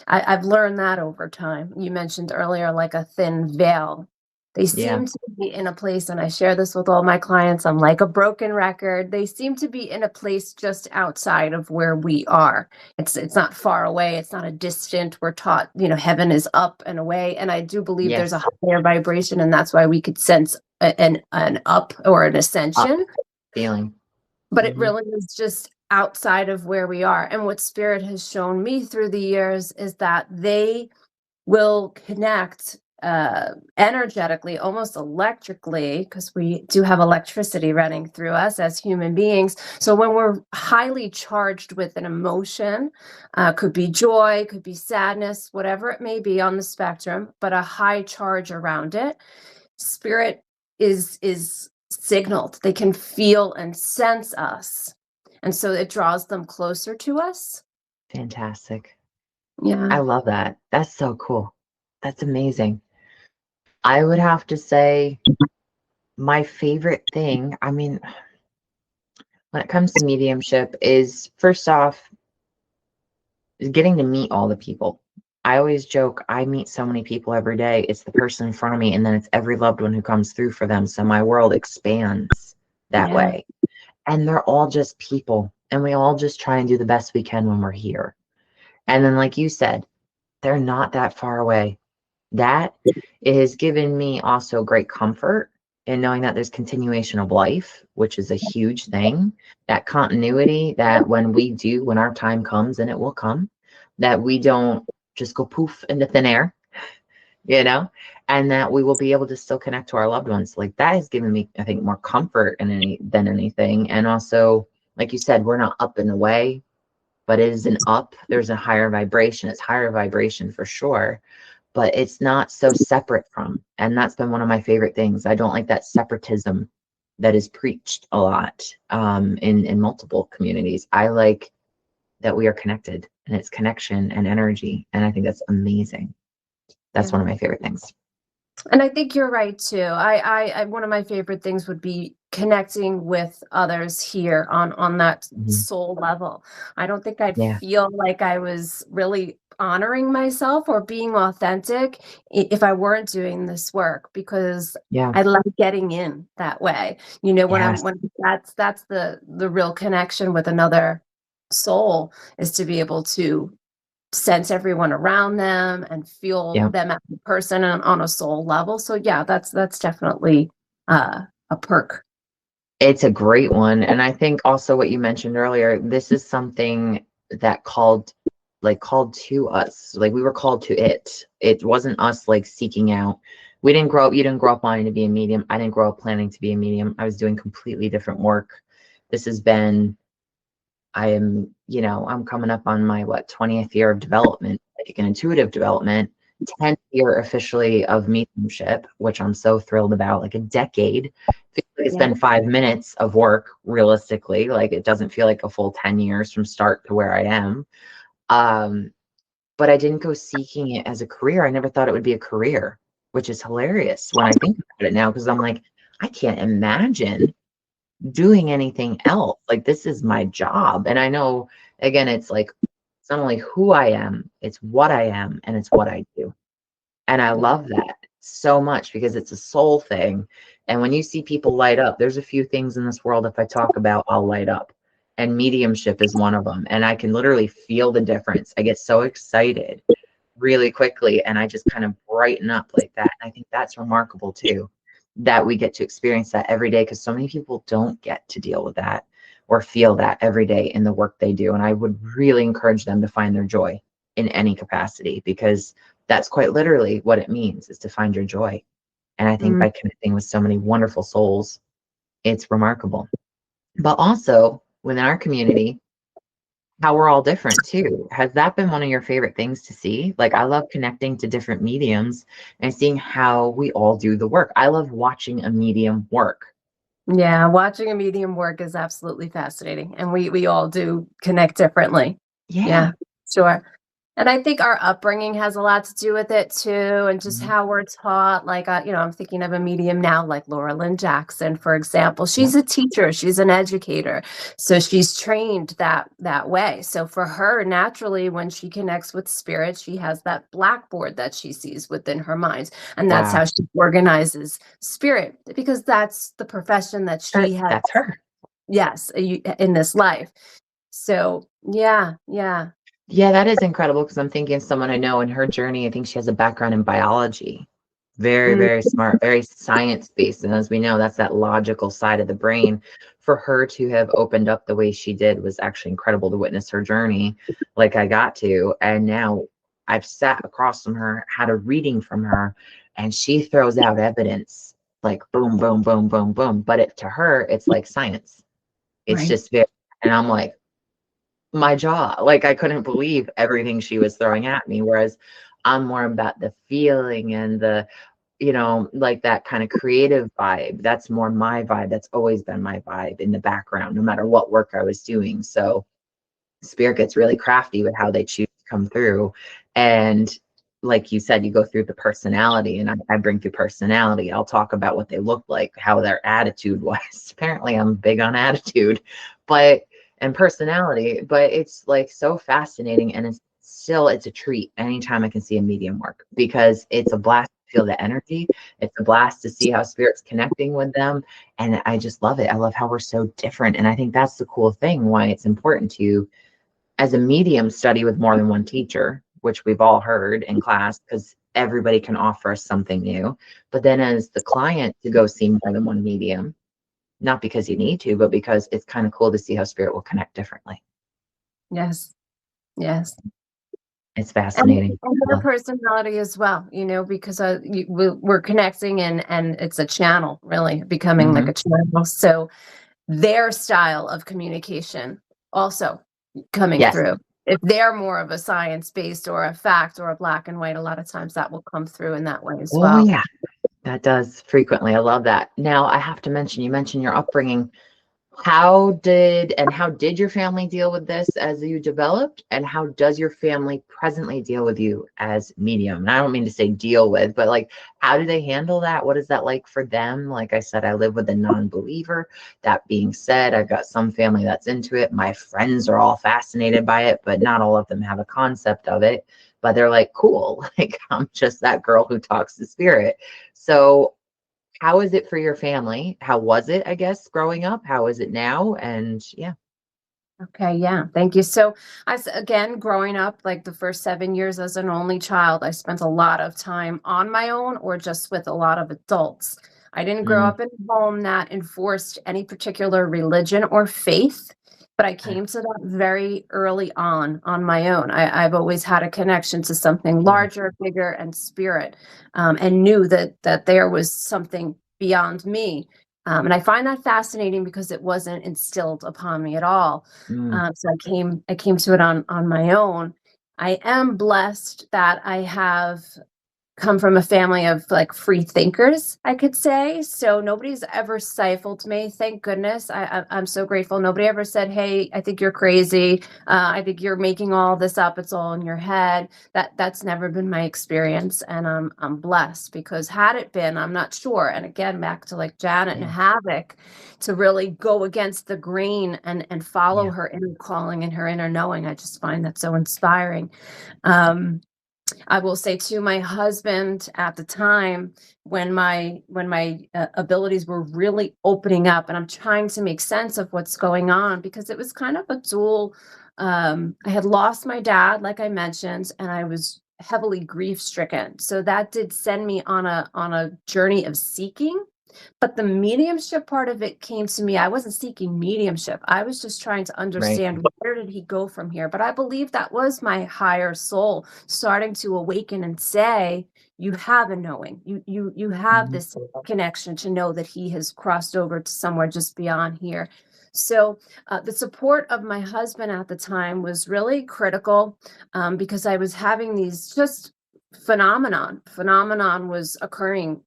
I've learned that over time. You mentioned earlier, like a thin veil. They Yeah. seem to be in a place, and I share this with all my clients, I'm like a broken record. They seem to be in a place just outside of where we are. It's not far away. It's not a distant. We're taught, heaven is up and away. And I do believe there's a Yes. higher vibration, and that's why we could sense an up or an Up ascension. feeling. But it really is just outside of where we are. And what spirit has shown me through the years is that they will connect energetically, almost electrically, because we do have electricity running through us as human beings. So when we're highly charged with an emotion, could be joy, could be sadness, whatever it may be on the spectrum, but a high charge around it, spirit is signaled. They can feel and sense us, and so it draws them closer to us. Fantastic. Yeah. I love that. That's so cool. That's amazing. I would have to say my favorite thing, I mean, when it comes to mediumship, is first off, is getting to meet all the people. I always joke, I meet so many people every day. It's the person in front of me, and then it's every loved one who comes through for them. So my world expands that way. And they're all just people. And we all just try and do the best we can when we're here. And then, like you said, they're not that far away. That has given me also great comfort in knowing that there's continuation of life, which is a huge thing. That continuity, that when our time comes, and it will come, that we don't just go poof into thin air, and that we will be able to still connect to our loved ones. Like, that has given me, I think, more comfort than anything. And also, like you said, we're not up and away, but it is an up. There's a higher vibration. It's higher vibration for sure, but it's not so separate from. And that's been one of my favorite things. I don't like that separatism that is preached a lot in multiple communities. I like that we are connected, and it's connection and energy. And I think that's amazing. That's one of my favorite things. And I think you're right too. I one of my favorite things would be connecting with others here on that soul level. I don't think I'd feel like I was really honoring myself or being authentic if I weren't doing this work, because I like getting in that way. When that's the real connection with another soul, is to be able to sense everyone around them and feel them as a person on a soul level. So that's definitely a perk. It's a great one. And I think also what you mentioned earlier, this is something that called to us. Like, we were called to it. It wasn't us like seeking out. You didn't grow up wanting to be a medium. I didn't grow up planning to be a medium. I was doing completely different work. This has been, I'm coming up on my 20th year of development, like an intuitive development, 10th year officially of mediumship, which I'm so thrilled about. Like, a decade. It's been 5 minutes of work, realistically. Like, it doesn't feel like a full 10 years from start to where I am. But I didn't go seeking it as a career. I never thought it would be a career, which is hilarious when I think about it now, because I'm like, I can't imagine doing anything else. Like, this is my job. And I know, again, it's like, it's not only who I am, it's what I am, and it's what I do. And I love that so much, because it's a soul thing. And when you see people light up, there's a few things in this world, if I talk about, I'll light up. And mediumship is one of them. And I can literally feel the difference. I get so excited really quickly, and I just kind of brighten up like that. And I think that's remarkable too, that we get to experience that every day, because so many people don't get to deal with that or feel that every day in the work they do. And I would really encourage them to find their joy in any capacity, because that's quite literally what it means, is to find your joy. And I think Mm. by connecting with so many wonderful souls, it's remarkable. But also within our community, how we're all different too. Has that been one of your favorite things to see? Like, I love connecting to different mediums and seeing how we all do the work. I love watching a medium work. Yeah, watching a medium work is absolutely fascinating, and we all do connect differently. Yeah. Yeah, sure. And I think our upbringing has a lot to do with it too, and just Mhm. how we're taught. Like, I'm thinking of a medium now, like Laura Lynn Jackson, for example. Yeah. She's a teacher, she's an educator, so she's trained that way. So for her, naturally, when she connects with spirit, she has that blackboard that she sees within her mind, and that's Wow. how she organizes spirit, because that's the profession that she has. That's her. Yes, in this life. So yeah, yeah. Yeah, that is incredible because I'm thinking of someone I know in her journey. I think she has a background in biology. Very, Mm, very smart, very science based. And as we know, that's that logical side of the brain. For her to have opened up the way she did was actually incredible to witness her journey, like I got to. And now I've sat across from her, had a reading from her, and she throws out evidence like boom, boom, boom, boom, boom. But to her, it's like science. It's right. just very, and I'm like, my jaw. Like, I couldn't believe everything she was throwing at me. Whereas I'm more about the feeling and the, like that kind of creative vibe. That's more my vibe. That's always been my vibe in the background, no matter what work I was doing. So spirit gets really crafty with how they choose to come through. And like you said, you go through the personality, and I bring through personality. I'll talk about what they look like, how their attitude was. Apparently, I'm big on attitude, but and personality, but it's like so fascinating. And it's a treat anytime I can see a medium work, because it's a blast to feel the energy. It's a blast to see how spirit's connecting with them. And I just love it. I love how we're so different. And I think that's the cool thing, why it's important to, as a medium, study with more than one teacher, which we've all heard in class, because everybody can offer us something new. But then as the client, to go see more than one medium, not because you need to, but because it's kind of cool to see how spirit will connect differently. Yes, yes. It's And fascinating. I their love it. personality as well, because we're connecting, and it's a channel, really becoming like Hmm. a channel. So their style of communication also coming Yes. through. If they're more of a science based or a fact or a black and white, a lot of times that will come through in that way as Oh, well. yeah. That does frequently. I love that. Now, I have to mention, you mentioned your upbringing. How did your family deal with this as you developed, and how does your family presently deal with you as medium? And I don't mean to say deal with, but like, how do they handle that? What is that like for them? Like I said, I live with a non-believer. That being said, I've got some family that's into it. My friends are all fascinated by it, but not all of them have a concept of it. But they're like, cool, like, I'm just that girl who talks to spirit. So how is it for your family? How was it, I guess, growing up? How is it now? And yeah. Okay, yeah, thank you. So, again, growing up, like the first 7 years as an only child, I spent a lot of time on my own or just with a lot of adults. I didn't grow Mm, up in a home that enforced any particular religion or faith, but I okay. came to that very early on my own. I've always had a connection to something Yeah. larger, bigger, and spirit, and knew that there was something beyond me. And I find that fascinating because it wasn't instilled upon me at all. Mm, So I came to it on my own. I am blessed that I have come from a family of like free thinkers, I could say. So nobody's ever stifled me. Thank goodness. I'm so grateful. Nobody ever said, "Hey, I think you're crazy. I think you're making all this up. It's all in your head." That's never been my experience, and I'm blessed, because had it been, I'm not sure. And again, back to like Janet and yeah. Havoc, to really go against the grain and follow Yeah. her inner calling and her inner knowing. I just find that so inspiring. Um, I will say to my husband at the time, when my abilities were really opening up, and I'm trying to make sense of what's going on, because it was kind of a dual. I had lost my dad, like I mentioned, and I was heavily grief stricken. So that did send me on a journey of seeking. But the mediumship part of it came to me. I wasn't seeking mediumship. I was just trying to Right. understand where did he go from here. But I believe that was my higher soul starting to awaken and say, you have a knowing. You have Mhm. this connection to know that he has crossed over to somewhere just beyond here. So the support of my husband at the time was really critical, because I was having these just phenomenon was occurring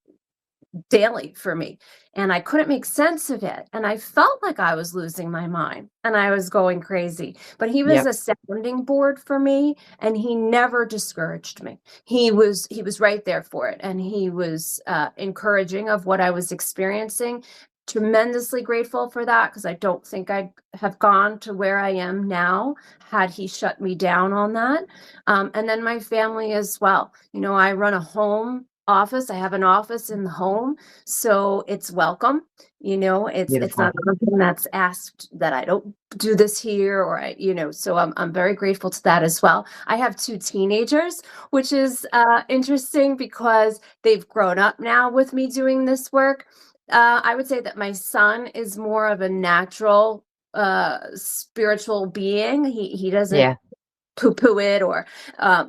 daily for me, and I couldn't make sense of it, and I felt like I was losing my mind and I was going crazy. But he was Yep. a sounding board for me, and he never discouraged me. He was right there for it, and he was encouraging of what I was experiencing. Tremendously grateful for that, because I don't think I'd have gone to where I am now had he shut me down on that. And then my family as well. I run a home office. I have an office in the home, so it's welcome. It's Beautiful. not something that's asked that I don't do this here, or so I'm very grateful to that as well. I have 2 teenagers, which is interesting because they've grown up now with me doing this work. I would say that my son is more of a natural spiritual being. He doesn't Yeah. poo-poo it, or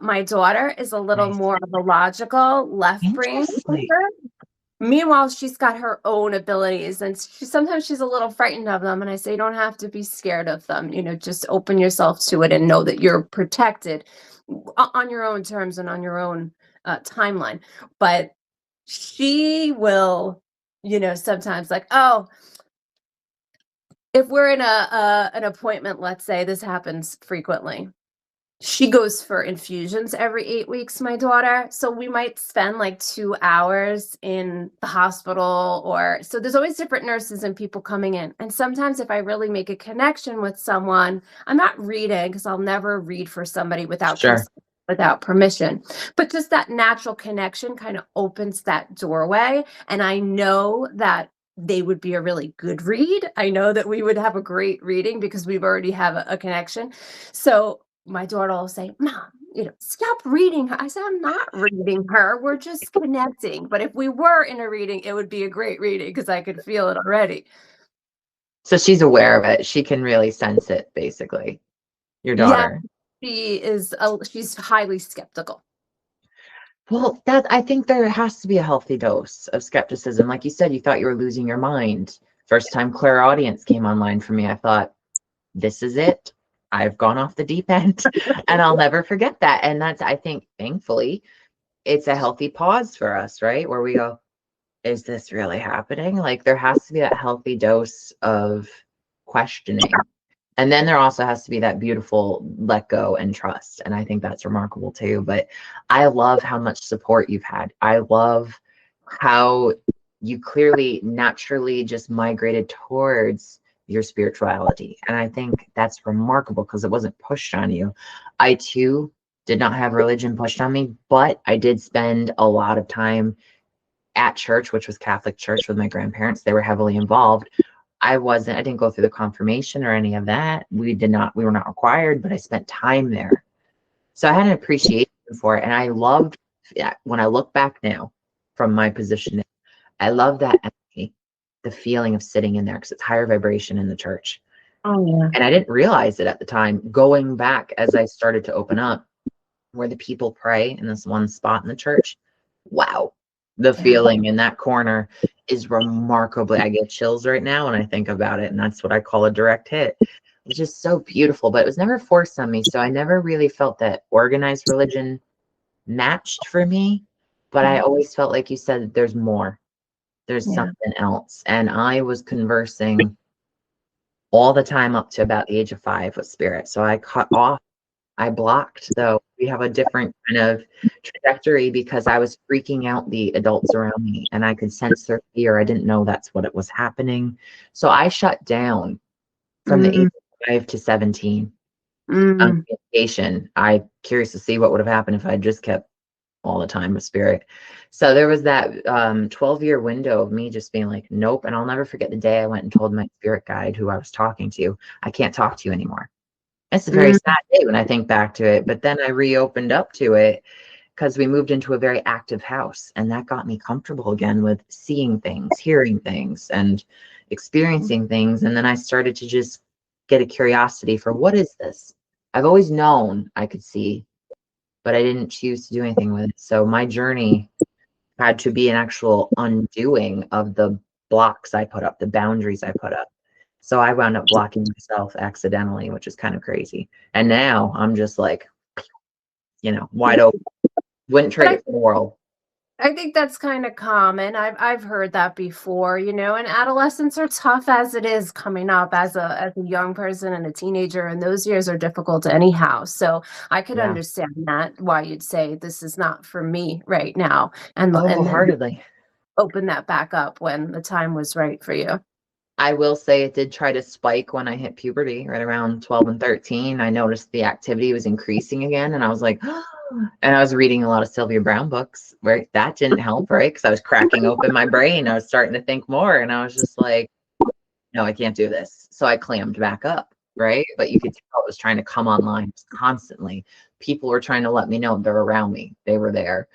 my daughter is a little Nice. more of a logical left brain Interesting. thinker. Meanwhile, she's got her own abilities, and sometimes she's a little frightened of them, and I say, you don't have to be scared of them. Just open yourself to it and know that you're protected on your own terms and on your own timeline. But she will, sometimes, like, oh, if we're in an appointment, let's say, this happens frequently. She goes for infusions every 8 weeks, my daughter. So we might spend like 2 hours in the hospital, or so there's always different nurses and people coming in. And sometimes if I really make a connection with someone, I'm not reading, because I'll never read for somebody without Sure. consent, without permission. But just that natural connection kind of opens that doorway. And I know that they would be a really good read. I know that we would have a great reading because we've already have a connection. So my daughter will say, Mom, stop reading her. I said, I'm not reading her. We're just connecting. But if we were in a reading, it would be a great reading because I could feel it already. So she's aware of it. She can really sense it, basically. Your Yeah, daughter. she's highly skeptical. Well, I think there has to be a healthy dose of skepticism. Like you said, you thought you were losing your mind. First time clairaudience came online for me, I thought, this is it. I've gone off the deep end, and I'll never forget that. And that's, I think, thankfully, it's a healthy pause for us, right? Where we go, is this really happening? Like, there has to be that healthy dose of questioning. And then there also has to be that beautiful let go and trust. And I think that's remarkable too. But I love how much support you've had. I love how you clearly naturally just migrated towards your spirituality. And I think that's remarkable because it wasn't pushed on you. I too did not have religion pushed on me, but I did spend a lot of time at church, which was Catholic church with my grandparents. They were heavily involved. I didn't go through the confirmation or any of that. We were not required, but I spent time there. So I had an appreciation for it. And I loved, when I look back now from my position, I love that energy, the feeling of sitting in there, because it's higher vibration in the church. Oh, yeah. And I didn't realize it at the time. Going back as I started to open up, where the people pray in this one spot in the church, wow. The Yeah. feeling in that corner is remarkably, I get chills right now when I think about it. And that's what I call a direct hit. It's just so beautiful, but it was never forced on me. So I never really felt that organized religion matched for me. But I always felt, like you said, there's more. There's Yeah. something else. And I was conversing all the time up to about the age of 5 with spirit. So I cut off, I blocked, though. We have a different kind of trajectory because I was freaking out the adults around me and I could sense their fear. I didn't know that's what it was happening. So I shut down from the age of 5 to 17 on communication. I'm curious to see what would have happened if I just kept all the time with spirit. So there was that 12-year window of me just being like, nope. And I'll never forget the day I went and told my spirit guide who I was talking to, I can't talk to you anymore. It's a very sad day when I think back to it, but then I reopened up to it because we moved into a very active house, and that got me comfortable again with seeing things, hearing things, and experiencing things. And then I started to just get a curiosity for, what is this? I've always known I could see, but I didn't choose to do anything with it. So my journey had to be an actual undoing of the blocks I put up, the boundaries I put up. So I wound up blocking myself accidentally, which is kind of crazy. And now I'm just like, wide open. Wouldn't trade it for the world. I think that's kind of common. I've heard that before, and adolescents are tough as it is coming up as a young person and a teenager, and those years are difficult anyhow. So I could Yeah. understand that, why you'd say this is not for me right now, and Oh, then wholeheartedly. open that back up when the time was right for you. I will say it did try to spike when I hit puberty, right around 12 and 13. I noticed the activity was increasing again, and I was like, and I was reading a lot of Sylvia Browne books, right? That didn't help, right? Because I was cracking open my brain. I was starting to think more, and I was just like, no, I can't do this. So I clammed back up, right? But you could tell it was trying to come online constantly. People were trying to let me know they're around me. They were there.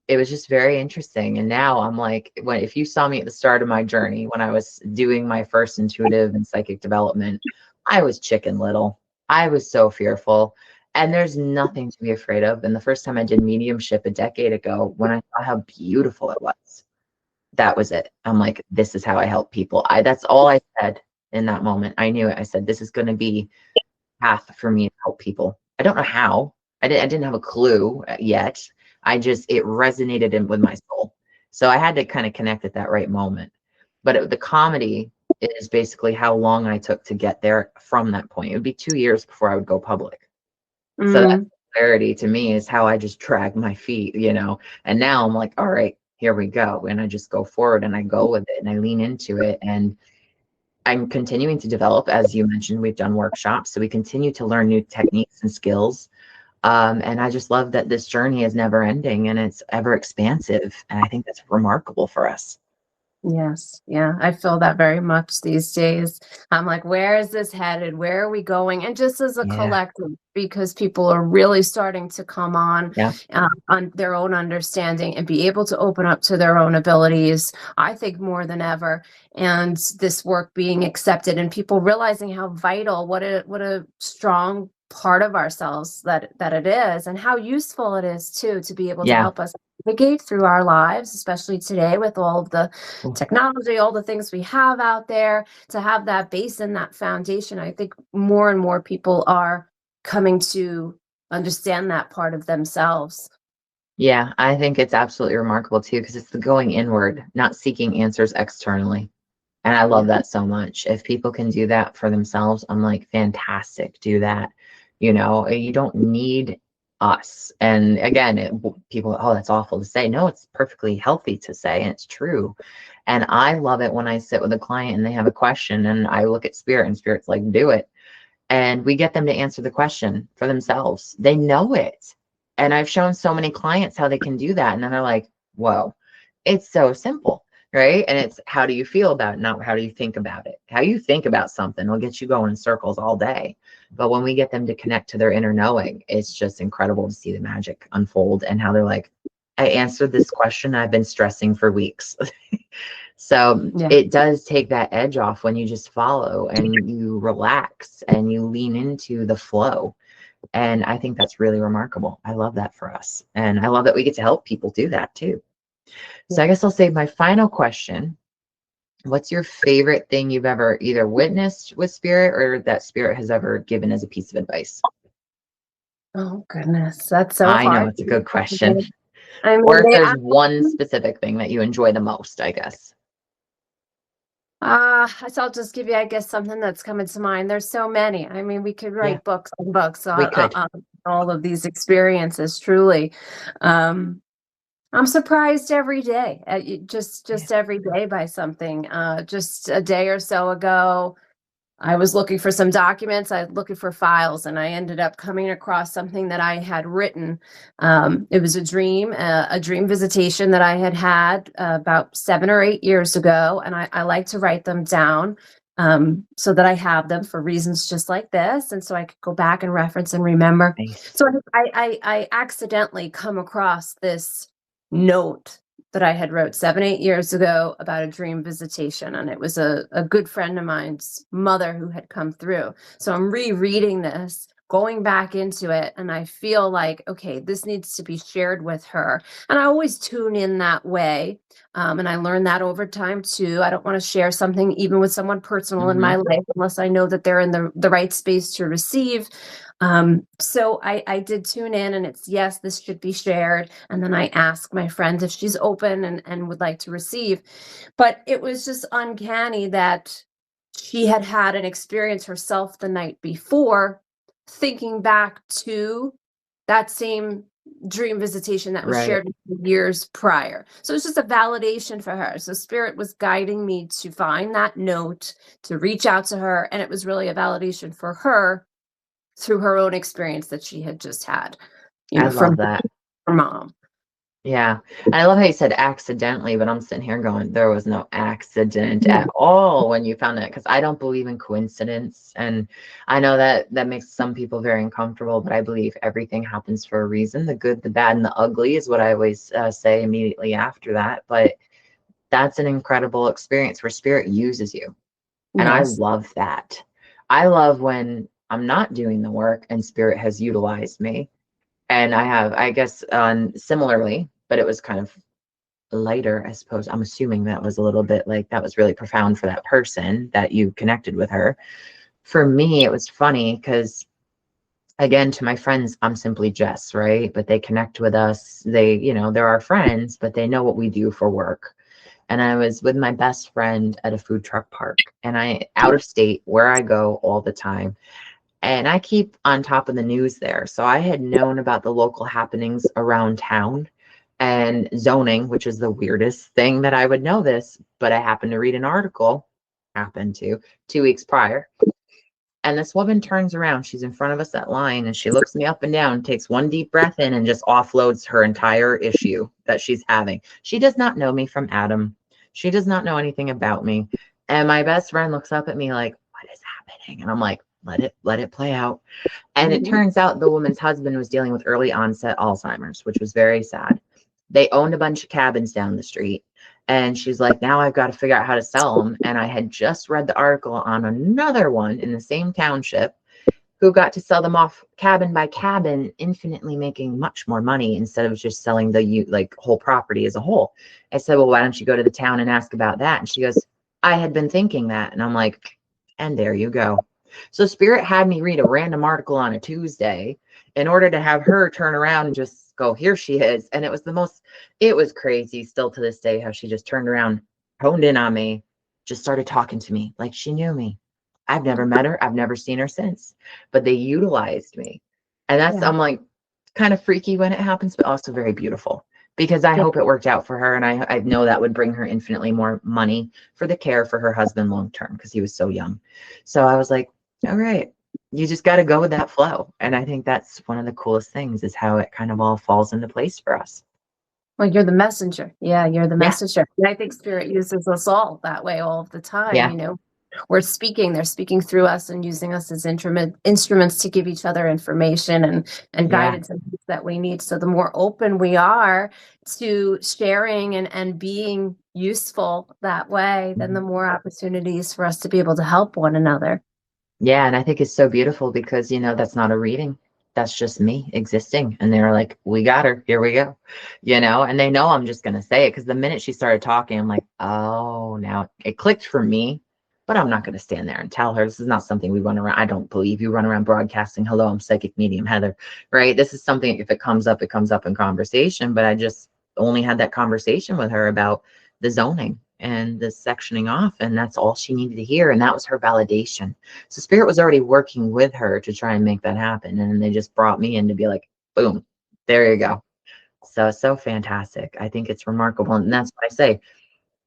It was just very interesting. And now I'm like, if you saw me at the start of my journey, when I was doing my first intuitive and psychic development, I was chicken little. I was so fearful. And there's nothing to be afraid of. And the first time I did mediumship a decade ago, when I saw how beautiful it was, that was it. I'm like, this is how I help people. That's all I said in that moment. I knew it. I said, this is going to be a path for me to help people. I don't know how. I didn't have a clue yet. It resonated with my soul. So I had to kind of connect at that right moment. But the comedy is basically how long I took to get there from that point. It would be 2 years before I would go public. So that clarity to me is how I just drag my feet, and now I'm like, all right, here we go. And I just go forward and I go with it and I lean into it. And I'm continuing to develop. As you mentioned, we've done workshops. So we continue to learn new techniques and skills. And I just love that this journey is never ending and it's ever expansive. And I think that's remarkable for us. Yes. Yeah. I feel that very much these days. I'm like, where is this headed? Where are we going? And just as a Yeah. collective, because people are really starting to come on Yeah. On their own understanding and be able to open up to their own abilities, I think more than ever. And this work being accepted and people realizing how vital, what a strong part of ourselves that it is, and how useful it is too, to be able to help us navigate through our lives, especially today with all of the technology, all the things we have out there, to have that base and that foundation. I think more and more people are coming to understand that part of themselves. Yeah, I think it's absolutely remarkable too, because it's the going inward, not seeking answers externally. And I love that so much. If people can do that for themselves, I'm like, fantastic, do that. You don't need us. And again, people, oh, that's awful to say. No, it's perfectly healthy to say, and it's true. And I love it when I sit with a client and they have a question and I look at spirit and spirit's like, do it. And we get them to answer the question for themselves. They know it. And I've shown so many clients how they can do that. And then they're like, whoa, it's so simple, right? And it's, how do you feel about it? Not how do you think about it? How you think about something will get you going in circles all day. But when we get them to connect to their inner knowing, it's just incredible to see the magic unfold and how they're like, I answered this question I've been stressing for weeks. So it does take that edge off when you just follow and you relax and you lean into the flow. And I think that's really remarkable. I love that for us. And I love that we get to help people do that too. So I guess I'll say my final question. What's your favorite thing you've ever either witnessed with spirit or that spirit has ever given as a piece of advice? Oh, goodness. That's so I know hard. it's a good question. I mean, Or if there's one specific thing that you enjoy the most, I guess. So I'll just give you, I guess, something that's coming to mind. There's so many. I mean, we could write books and books We could. on all of these experiences, truly. I'm surprised every day, just every day by something. Just a day or so ago, I was looking for some documents. I was looking for files, and I ended up coming across something that I had written. It was a dream visitation that I had about 7 or 8 years ago, and I like to write them down. so that I have them for reasons just like this. And so I could go back and reference and remember. Nice. So I accidentally come across this note that I had wrote 7, 8 years ago about a dream visitation. And it was a good friend of mine's mother who had come through. So I'm rereading this, going back into it, and I feel like, okay, this needs to be shared with her. And I always tune in that way. And I learned that over time too. I don't want to share something even with someone personal in my life unless I know that they're in the right space to receive. So I did tune in, and it's, yes, this should be shared. And then I ask my friend if she's open and would like to receive. But it was just uncanny that she had had an experience herself the night before, thinking back to that same dream visitation that was Right. shared years prior. So it's just a validation for her. So spirit was guiding me to find that note, to reach out to her, and it was really a validation for her through her own experience that she had just had, I from love that. her mom. Yeah. And I love how you said accidentally, but I'm sitting here going, there was no accident Mhm. at all when you found it, because I don't believe in coincidence. And I know that that makes some people very uncomfortable, but I believe everything happens for a reason. The good, the bad, and the ugly is what I always say immediately after that. But that's an incredible experience where spirit uses you. And I Yes. love that. I love when I'm not doing the work and spirit has utilized me. And I have, I guess, similarly, but it was kind of lighter, I suppose. I'm assuming that was a little bit like that was really profound for that person that you connected with her. For me, it was funny because, again, to my friends, I'm simply Jess, right? But they connect with us. They, they're our friends, but they know what we do for work. And I was with my best friend at a food truck park, and out of state, where I go all the time. And I keep on top of the news there. So I had known about the local happenings around town and zoning, which is the weirdest thing that I would know this, but I happened to read an article, happened to 2 weeks prior. And this woman turns around, she's in front of us at line, and she looks me up and down, takes one deep breath in, and just offloads her entire issue that she's having. She does not know me from Adam. She does not know anything about me. And my best friend looks up at me like, what is happening? And I'm like, let it play out. And it Mhm. turns out the woman's husband was dealing with early onset Alzheimer's, which was very sad. They owned a bunch of cabins down the street. And she's like, now I've got to figure out how to sell them. And I had just read the article on another one in the same township who got to sell them off cabin by cabin, infinitely making much more money instead of just selling the whole property as a whole. I said, well, why don't you go to the town and ask about that? And she goes, I had been thinking that. And I'm like, and there you go. So spirit had me read a random article on a Tuesday in order to have her turn around and just go, here she is. And it was crazy still to this day how she just turned around, honed in on me, just started talking to me like she knew me. I've never met her. I've never seen her since, but they utilized me. And Yeah. I'm like, kind of freaky when it happens, but also very beautiful because I Yeah. hope it worked out for her. And I know that would bring her infinitely more money for the care for her husband long term because he was so young. So I was like, all right, you just got to go with that flow. And I think that's one of the coolest things is how it kind of all falls into place for us. Well, you're the messenger. Yeah, you're the Yeah. messenger. And I think spirit uses us all that way all of the time. Yeah. We're speaking, they're speaking through us and using us as instruments to give each other information and Yeah. guidance and things that we need. So the more open we are to sharing and being useful that way, then the more opportunities for us to be able to help one another. Yeah, and I think it's so beautiful because, that's not a reading. That's just me existing. And they're like, we got her. Here we go. And they know I'm just going to say it because the minute she started talking, I'm like, oh, now it clicked for me, but I'm not going to stand there and tell her this is not something we run around. I don't believe you run around broadcasting, hello, I'm psychic medium Heather, right? This is something, if it comes up in conversation, but I just only had that conversation with her about the zoning and the sectioning off. And that's all she needed to hear. And that was her validation. So spirit was already working with her to try and make that happen. And then they just brought me in to be like, boom, there you go. So fantastic. I think it's remarkable. And that's what I say.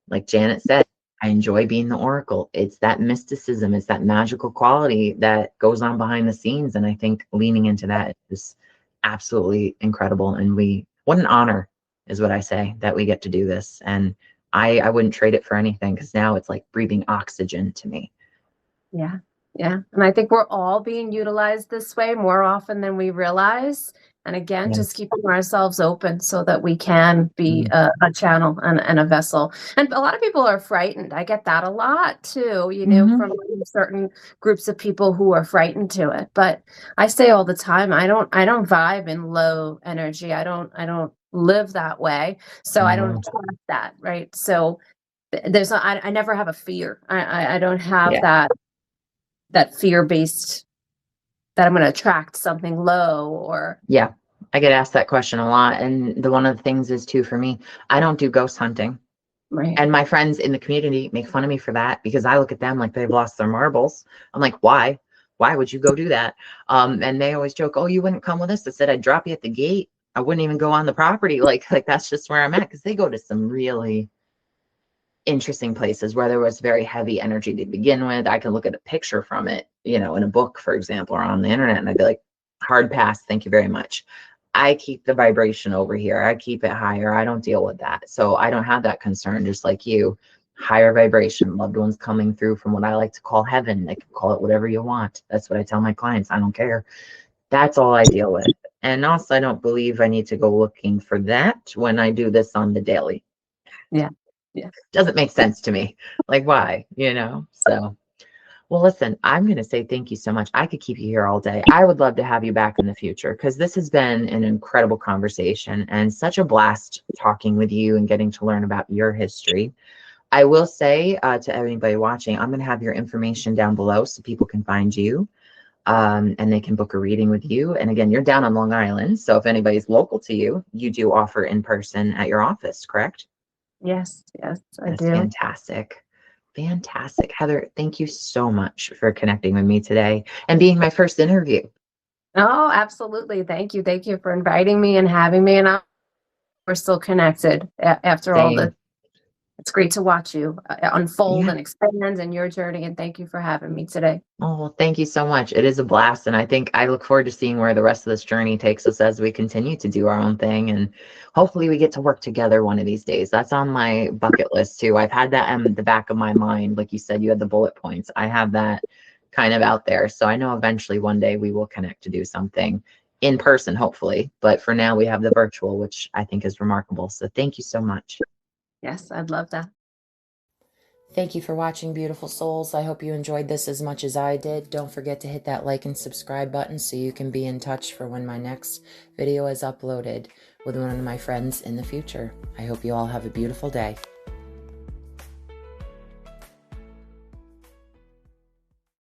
Like Janet said, I enjoy being the oracle. It's that mysticism, it's that magical quality that goes on behind the scenes. And I think leaning into that is absolutely incredible. And what an honor is what I say that we get to do this. And I wouldn't trade it for anything because now it's like breathing oxygen to me. Yeah. Yeah. And I think we're all being utilized this way more often than we realize. And again, Yeah. just keeping ourselves open so that we can be a channel and a vessel. And a lot of people are frightened. I get that a lot too, Mm-hmm. from certain groups of people who are frightened to it. But I say all the time, I don't vibe in low energy. I don't live that way. So I don't No. trust that, right? So I never have a fear. I don't have Yeah. that fear-based that I'm going to attract something low or Yeah. I get asked that question a lot. And one of the things is too, for me, I don't do ghost hunting. right. And my friends in the community make fun of me for that because I look at them like they've lost their marbles. I'm like, why? Why would you go do that? And they always joke, oh, you wouldn't come with us. I said, I'd drop you at the gate. I wouldn't even go on the property. Like that's just where I'm at, because they go to some really interesting places where there was very heavy energy to begin with. I can look at a picture from it, in a book, for example, or on the internet, and I'd be like, hard pass, thank you very much. I keep the vibration over here. I keep it higher. I don't deal with that. So I don't have that concern, just like you. Higher vibration, loved ones coming through from what I like to call heaven. They can call it whatever you want. That's what I tell my clients. I don't care. That's all I deal with. And also, I don't believe I need to go looking for that when I do this on the daily. Yeah. Yeah. Doesn't make sense to me. Like, why? So, well, listen, I'm going to say thank you so much. I could keep you here all day. I would love to have you back in the future, because this has been an incredible conversation and such a blast talking with you and getting to learn about your history. I will say to anybody watching, I'm going to have your information down below so people can find you, and they can book a reading with you. And again, you're down on Long Island. So if anybody's local to you, you do offer in person at your office, correct? Yes. Yes, I That's do. fantastic. Fantastic. Heather, thank you so much for connecting with me today and being my first interview. Oh, absolutely. Thank you. Thank you for inviting me and having me. And we're still connected after all this. Same. It's great to watch you unfold Yeah. and expand in your journey. And thank you for having me today. Oh, well, thank you so much. It is a blast. And I think I look forward to seeing where the rest of this journey takes us as we continue to do our own thing. And hopefully we get to work together one of these days. That's on my bucket list too. I've had that in the back of my mind. Like you said, you had the bullet points. I have that kind of out there. So I know eventually one day we will connect to do something in person, hopefully. But for now, we have the virtual, which I think is remarkable. So thank you so much. Yes, I'd love that. Thank you for watching, beautiful souls. I hope you enjoyed this as much as I did. Don't forget to hit that like and subscribe button so you can be in touch for when my next video is uploaded with one of my friends in the future. I hope you all have a beautiful day.